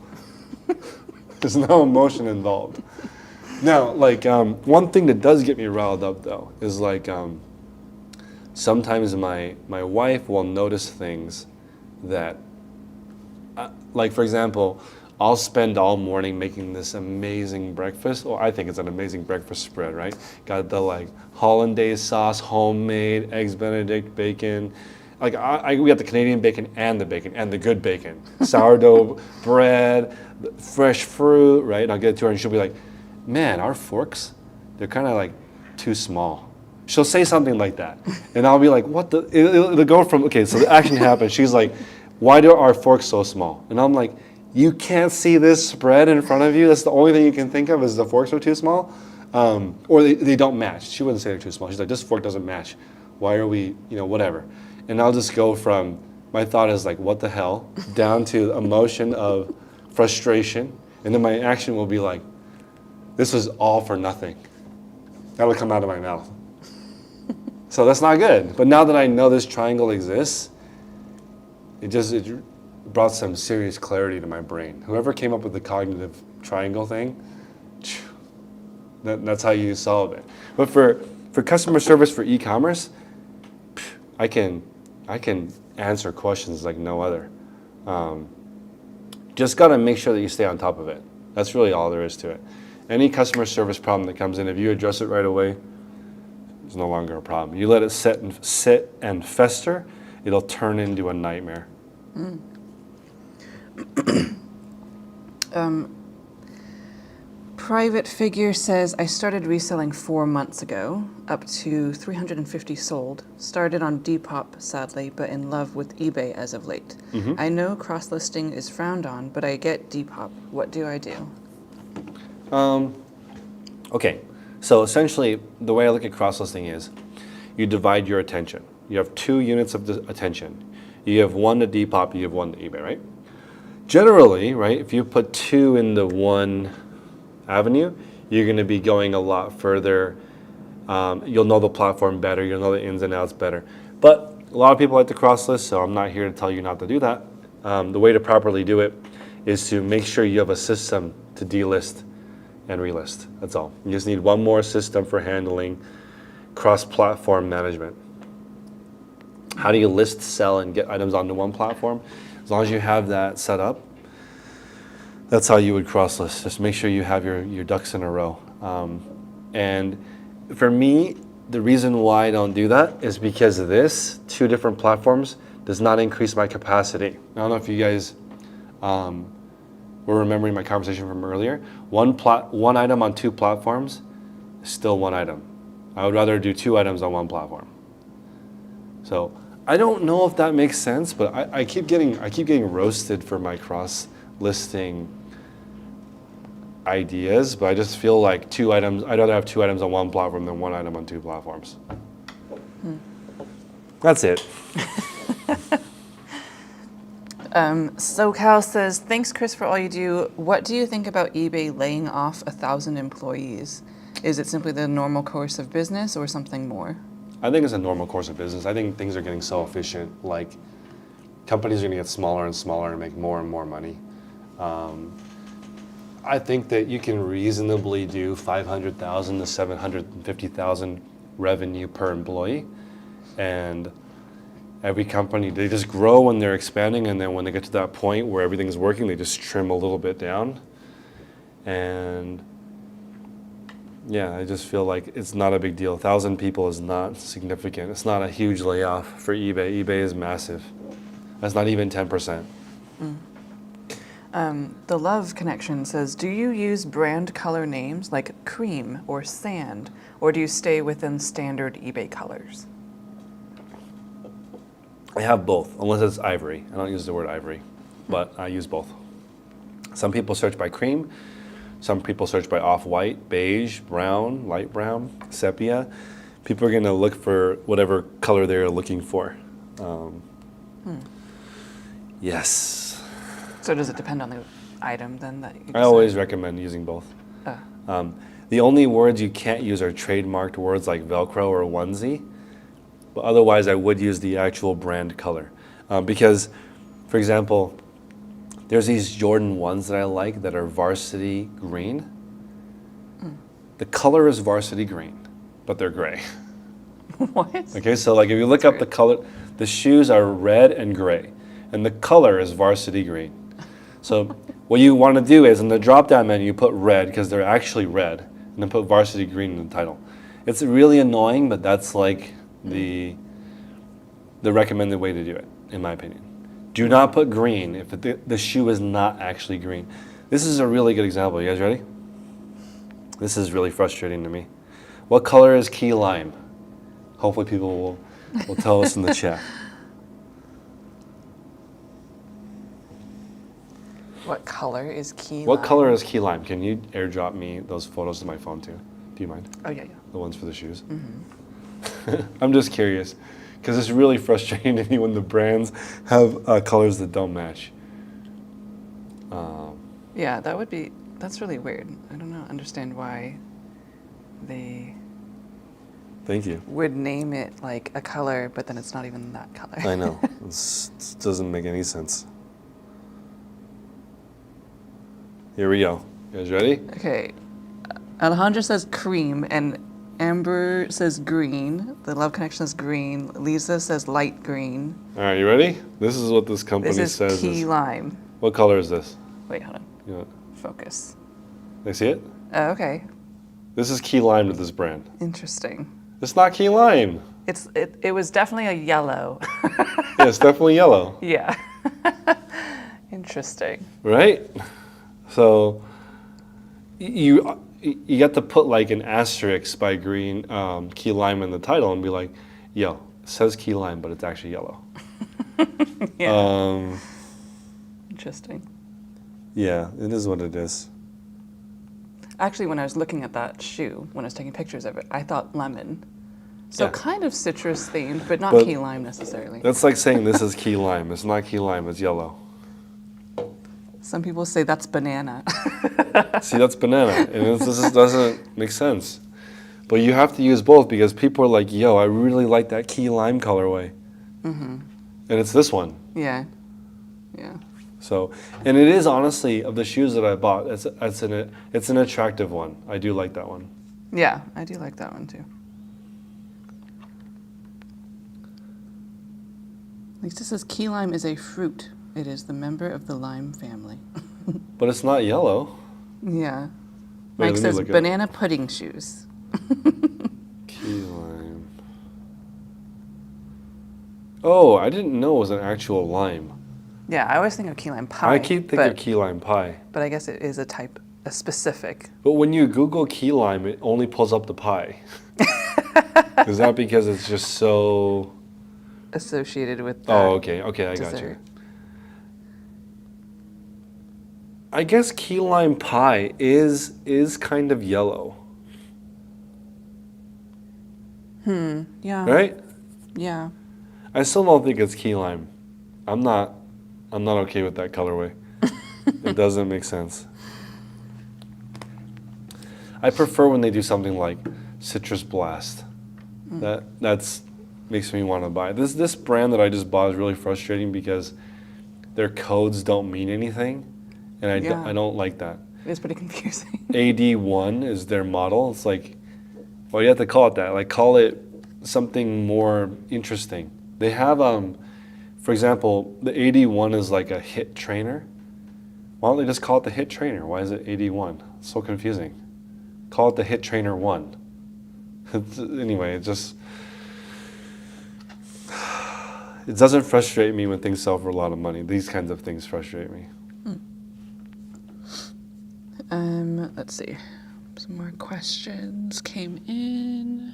There's no emotion involved. Now, like one thing that does get me riled up though is like sometimes my wife will notice things that, like for example, I'll spend all morning making this amazing breakfast. Well, I think it's an amazing breakfast spread, right? Got the like hollandaise sauce, homemade, eggs Benedict, bacon. Like we got the Canadian bacon and the good bacon. Sourdough bread, fresh fruit, right? And I'll get it to her and she'll be like, man, our forks, they're kind of like too small. She'll say something like that. And I'll be like, what the? It'll go from, okay, so the action happens. She's like, why are our forks so small? And I'm like, you can't see this spread in front of you. That's the only thing you can think of is the forks are too small, or they don't match. She wouldn't say they're too small. She's like, this fork doesn't match. Why are we, whatever. And I'll just go from, my thought is like, what the hell, down to emotion of frustration. And then my action will be like, this was all for nothing. That'll come out of my mouth. So that's not good. But now that I know this triangle exists, it brought some serious clarity to my brain. Whoever came up with the cognitive triangle thing, that's how you solve it. But for customer service for e-commerce, I can answer questions like no other. Just gotta make sure that you stay on top of it. That's really all there is to it. Any customer service problem that comes in, if you address it right away, it's no longer a problem. You let it sit and fester, it'll turn into a nightmare. Private figure says, I started reselling 4 months ago, up to 350 sold. Started on Depop, sadly, but in love with eBay as of late. Mm-hmm. I know cross-listing is frowned on, but I get Depop. What do I do? Okay, so essentially the way I look at cross-listing is you divide your attention. You have 2 units of attention. You have one to Depop, you have one to eBay, right? Generally, right, if you put 2 into one avenue, you're going to be going a lot further. You'll know the platform better, you'll know the ins and outs better. But a lot of people like to cross-list, so I'm not here to tell you not to do that. The way to properly do it is to make sure you have a system to delist and relist. That's all. You just need one more system for handling cross-platform management. How do you list, sell, and get items onto one platform? As long as you have that set up, that's how you would cross-list. Just make sure you have your ducks in a row. And for me, the reason why I don't do that is because of this, 2 different platforms, does not increase my capacity. I don't know if you guys were remembering my conversation from earlier. One item on 2 platforms is still one item. I would rather do 2 items on one platform. So I don't know if that makes sense, but I keep getting roasted for my cross-listing ideas, but I just feel like 2 items, I'd rather have 2 items on one platform than 1 item on 2 platforms. That's it. SoCal says, thanks, Chris, for all you do. What do you think about eBay laying off 1,000 employees? Is it simply the normal course of business or something more? I think it's a normal course of business. I think things are getting so efficient. Like, companies are going to get smaller and smaller and make more and more money. I think that you can reasonably do 500,000 to 750,000 revenue per employee, and every company, they just grow when they're expanding, and then when they get to that point where everything's working, they just trim a little bit down. And yeah, I just feel like it's not a big deal. 1,000 people is not significant. It's not a huge layoff for eBay. eBay is massive. That's not even 10%. The Love Connection says, do you use brand color names like cream or sand, or do you stay within standard eBay colors? I have both, unless it's ivory. I don't use the word ivory, but I use both. Some people search by cream. Some people search by off-white, beige, brown, light brown, sepia. People are going to look for whatever color they're looking for. Yes. So does it depend on the item then that you I decide? always recommend using both. Oh. The only words you can't use are trademarked words like Velcro or onesie. But otherwise, I would use the actual brand color. Because, for example, there's these Jordan 1s that I like that are varsity green. The color is varsity green, but they're gray. What? Okay, so like if you look up the color, the shoes are red and gray, and the color is varsity green. So what you want to do is in the drop-down menu, you put red because they're actually red, and then put varsity green in the title. It's really annoying, but that's like the recommended way to do it, in my opinion. Do not put green if the shoe is not actually green. This is a really good example. You guys ready? This is really frustrating to me. What color is key lime? Hopefully people will tell us in the chat. What color is key What lime? color is key lime? Can you airdrop me those photos to my phone too? Do you mind? Oh, yeah. The ones for the shoes? I'm just curious, because it's really frustrating to me when the brands have colors that don't match. Yeah, that's really weird. I don't understand why they Thank you. would name it like a color, but then it's not even that color. I know. This doesn't make any sense. Here we go. You guys ready? Okay. Alejandra says cream, and Amber says green. The Love Connection says green. Lisa says light green. All right, you ready? This is what this company This is says. key lime. What color is this? Wait, hold on. You know, Focus. they see it? Oh, okay. This is key lime to this brand. Interesting. It's not key lime. It was definitely a yellow. Yeah, it's definitely yellow. Yeah. Interesting. Right? So you got to put like an asterisk by green key lime in the title and be like, yo, it says key lime, but it's actually yellow. Yeah. Interesting. Yeah, it is what it is. Actually, when I was looking at that shoe, when I was taking pictures of it, I thought lemon. So Yeah. kind of citrus themed, but not But key lime necessarily. That's like saying this is key lime. It's not key lime, it's yellow. Some people say that's banana. See, that's banana, and this just doesn't make sense. But you have to use both because people are like, yo, I really like that key lime colorway. And it's this one. Yeah. Yeah. So, and it is honestly, of the shoes that I bought, it's an attractive one. I do like that one. Yeah, I do like that one too. Lisa says key lime is a fruit. It is the member of the lime family. But it's not yellow. Yeah. Wait, Mike let me says look it up. banana pudding shoes. Key lime. Oh, I didn't know it was an actual lime. Yeah, I always think of key lime pie. I keep thinking of key lime pie. But I guess it is a specific. But when you Google key lime, it only pulls up the pie. Is that because it's just so... Associated with that Oh, okay, I got you. dessert. I guess key lime pie is kind of yellow, Yeah. right? Yeah. I still don't think it's key lime. I'm not okay with that colorway. It doesn't make sense. I prefer when they do something like Citrus Blast. That's makes me want to buy. This brand that I just bought is really frustrating because their codes don't mean anything, and I don't like that. It's pretty confusing. AD1 is their model. It's like, well, you have to call it that. Like, call it something more interesting. They have, for example, the AD1 is like a hit trainer. Why don't they just call it the hit trainer? Why is it AD1? It's so confusing. Call it the hit trainer 1. Anyway, it doesn't frustrate me when things sell for a lot of money. These kinds of things frustrate me. Let's see. Some more questions came in.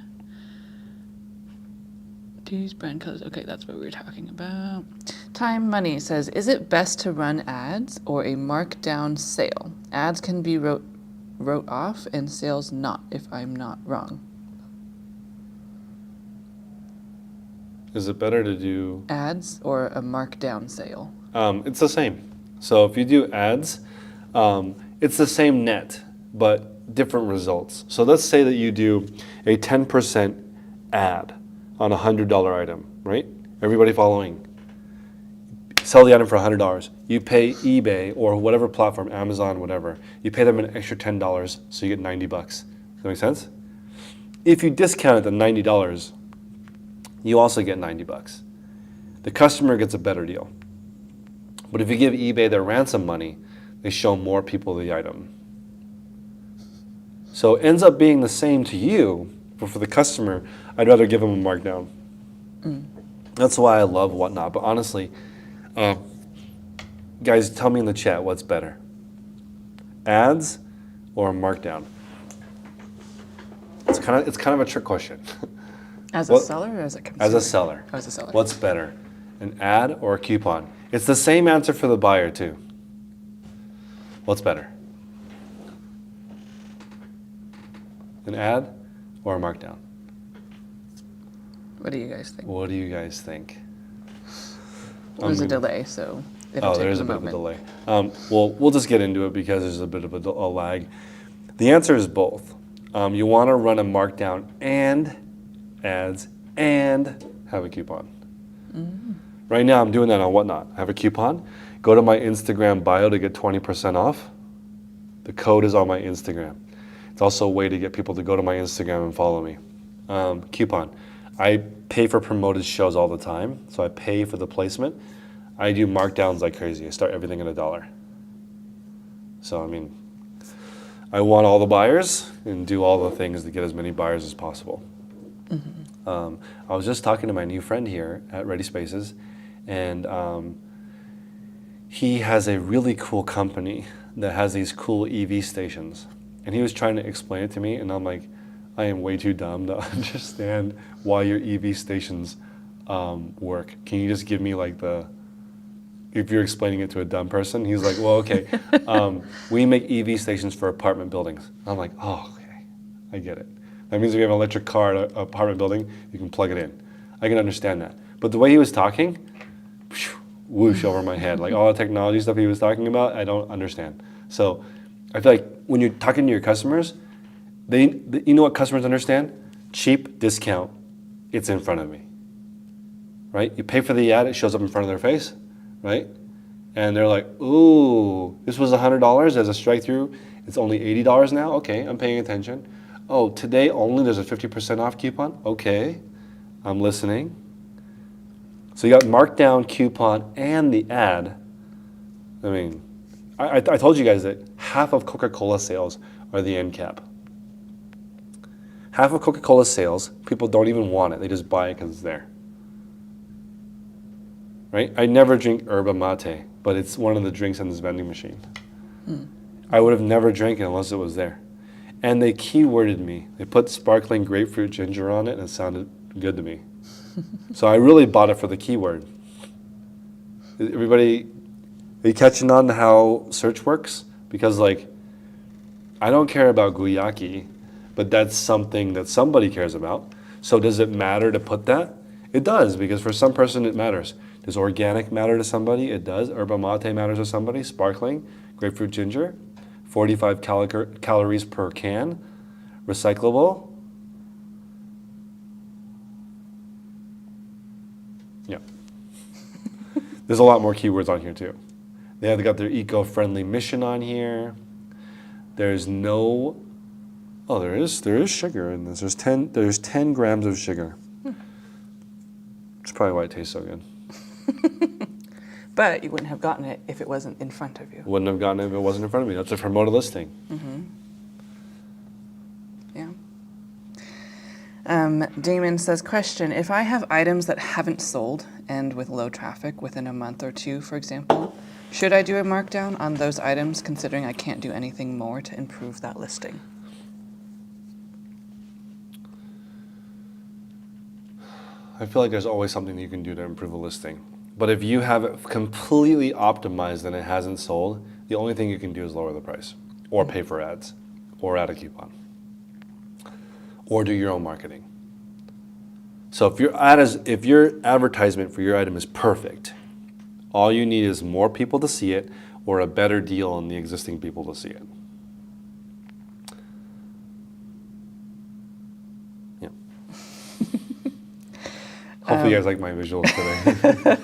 These brand colors. Okay, that's what we were talking about. Time Money says, is it best to run ads or a markdown sale? Ads can be wrote off and sales not, if I'm not wrong. Is it better to do? Ads or a markdown sale? It's the same. So if you do ads, it's the same net, but different results. So let's say that you do a 10% ad on a $100 item, right? Everybody following. Sell the item for $100. You pay eBay or whatever platform, Amazon, whatever. You pay them an extra $10, so you get $90. Does that make sense? If you discount it to $90, you also get $90. The customer gets a better deal. But if you give eBay their ransom money, they show more people the item. So it ends up being the same to you, but for the customer, I'd rather give them a markdown. That's why I love Whatnot. But honestly, guys, tell me in the chat what's better, ads or a markdown? It's kind of a trick question. As a seller or as a consumer? As a seller. Oh, as a seller. What's better, an ad or a coupon? It's the same answer for the buyer too. What's better, an ad or a markdown? What do you guys think? What do you guys think? There's a delay, so it'll take there's a a bit of a moment. delay. Well, we'll just get into it because there's a bit of a lag. The answer is both. You want to run a markdown and ads and have a coupon. Right now I'm doing that on Whatnot. I have a coupon. Go to my Instagram bio to get 20% off. The code is on my Instagram. It's also a way to get people to go to my Instagram and follow me. Coupon. I pay for promoted shows all the time, so I pay for the placement. I do markdowns like crazy. I start everything at $1. So I mean, I want all the buyers and do all the things to get as many buyers as possible. I was just talking to my new friend here at Ready Spaces, and he has a really cool company that has these cool EV stations. And he was trying to explain it to me, and I'm like, I am way too dumb to understand why your EV stations work. Can you just give me like if you're explaining it to a dumb person? He's like, well, okay, we make EV stations for apartment buildings. I'm like, oh, okay, I get it. That means if you have an electric car at an apartment building, you can plug it in. I can understand that. But the way he was talking, whoosh over my head. Like all the technology stuff he was talking about, I don't understand. So I feel like when you're talking to your customers, you know what customers understand? Cheap, discount, it's in front of me, right? You pay for the ad, it shows up in front of their face, right? And they're like, ooh, this was $100 as a strike through. It's only $80 now? Okay, I'm paying attention. Oh, today only there's a 50% off coupon? Okay, I'm listening. So you got markdown, coupon, and the ad. I mean, I told you guys that half of Coca-Cola sales are the end cap. Half of Coca-Cola sales, people don't even want it. They just buy it because it's there. Right? I never drink yerba mate, but it's one of the drinks in this vending machine. I would have never drank it unless it was there. And they keyworded me. They put sparkling grapefruit ginger on it, and it sounded good to me. So I really bought it for the keyword. Everybody, are you catching on to how search works? Because like, I don't care about guyaki, but that's something that somebody cares about. So does it matter to put that? It does, because for some person it matters. Does organic matter to somebody? It does. Yerba mate matters to somebody. Sparkling, grapefruit ginger, 45 calories per can, recyclable. Yeah. There's a lot more keywords on here too. They got their eco-friendly mission on here. There's no, oh, there is sugar in this. There's 10 grams of sugar. That's probably why it tastes so good. But you wouldn't have gotten it if it wasn't in front of you. Wouldn't have gotten it if it wasn't in front of me. That's a promoted listing. Yeah. Damon says, question, if I have items that haven't sold and with low traffic within a month or two, for example, should I do a markdown on those items considering I can't do anything more to improve that listing? I feel like there's always something that you can do to improve a listing. But if you have it completely optimized and it hasn't sold, the only thing you can do is lower the price or pay for ads or add a coupon or do your own marketing. So if your advertisement for your item is perfect, all you need is more people to see it or a better deal on the existing people to see it. Yeah. Hopefully you guys like my visuals today.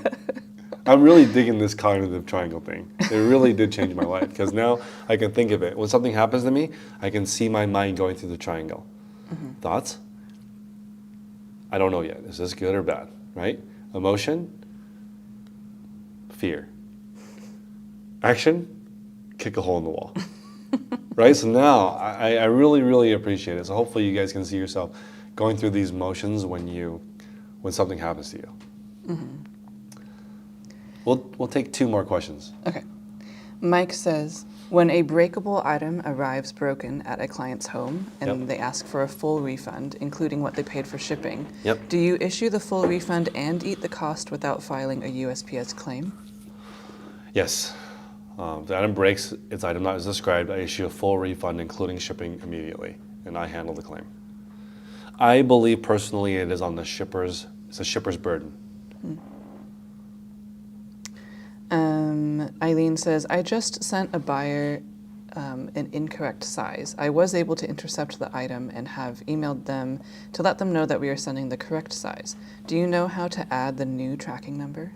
I'm really digging this cognitive triangle thing. It really did change my life because now I can think of it. When something happens to me, I can see my mind going through the triangle. Thoughts? I don't know yet. Is this good or bad, right? Emotion? Fear. Action? Kick a hole in the wall. Right? So now I really, really appreciate it. So hopefully you guys can see yourself going through these motions when something happens to you. We'll take 2 more questions. Okay. Mike says, when a breakable item arrives broken at a client's home and they ask for a full refund, including what they paid for shipping, do you issue the full refund and eat the cost without filing a USPS claim? Yes. If the item breaks, its item not as described, I issue a full refund, including shipping immediately, and I handle the claim. I believe personally it is on the shipper's, it's a shipper's burden. Eileen says, I just sent a buyer an incorrect size. I was able to intercept the item and have emailed them to let them know that we are sending the correct size. Do you know how to add the new tracking number?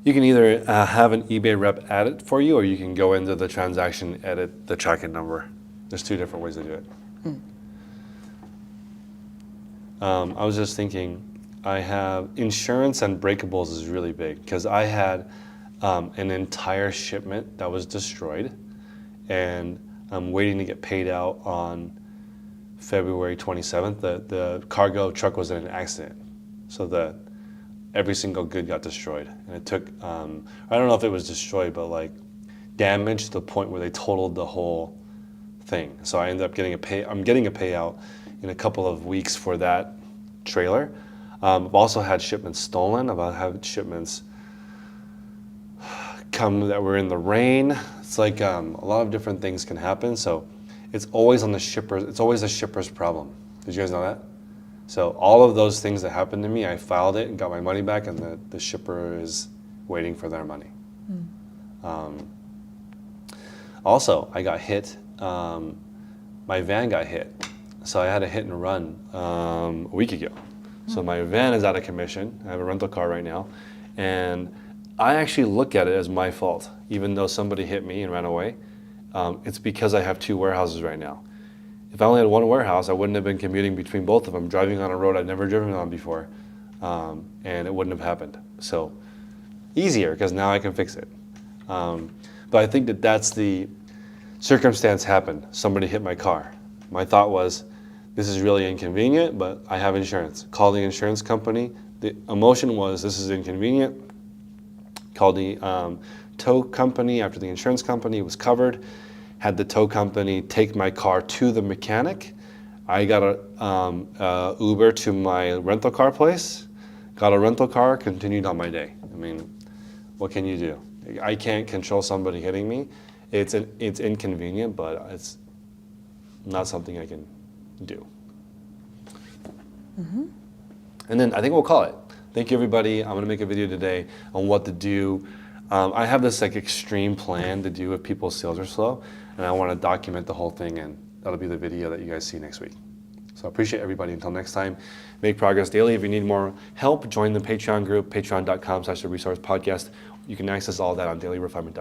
You can either have an eBay rep add it for you, or you can go into the transaction, edit the tracking number. There's 2 different ways to do it. I was just thinking, I have insurance and breakables is really big because I had an entire shipment that was destroyed, and I'm waiting to get paid out on February 27th. The cargo truck was in an accident, so every single good got destroyed, and it took I don't know if it was destroyed, but like damaged to the point where they totaled the whole thing. So I ended up getting I'm getting a payout in a couple of weeks for that trailer. I've also had shipments stolen. I've had shipments come that were in the rain. It's like a lot of different things can happen. So it's always on the shipper. It's always the shipper's problem. Did you guys know that? So all of those things that happened to me, I filed it and got my money back, and the shipper is waiting for their money. Also, I got hit. My van got hit. So I had a hit and run a week ago. So my van is out of commission. I have a rental car right now. And I actually look at it as my fault, even though somebody hit me and ran away. It's because I have 2 warehouses right now. If I only had 1 warehouse, I wouldn't have been commuting between both of them, driving on a road I'd never driven on before, and it wouldn't have happened. So easier, because now I can fix it. But I think that's the circumstance happened. Somebody hit my car. My thought was, this is really inconvenient, but I have insurance. Call the insurance company. The emotion was, this is inconvenient. Called the tow company after the insurance company was covered. Had the tow company take my car to the mechanic. I got a Uber to my rental car place. Got a rental car, continued on my day. I mean, what can you do? I can't control somebody hitting me. It's inconvenient, but it's not something I can do. And then I think we'll call it. Thank you, everybody. I'm going to make a video today on what to do. I have this like extreme plan to do if people's sales are slow, and I want to document the whole thing, and that'll be the video that you guys see next week. So I appreciate everybody. Until next time, make progress daily. If you need more help, join the Patreon group, patreon.com/theresourcepodcast. You can access all that on dailyrefinement.com.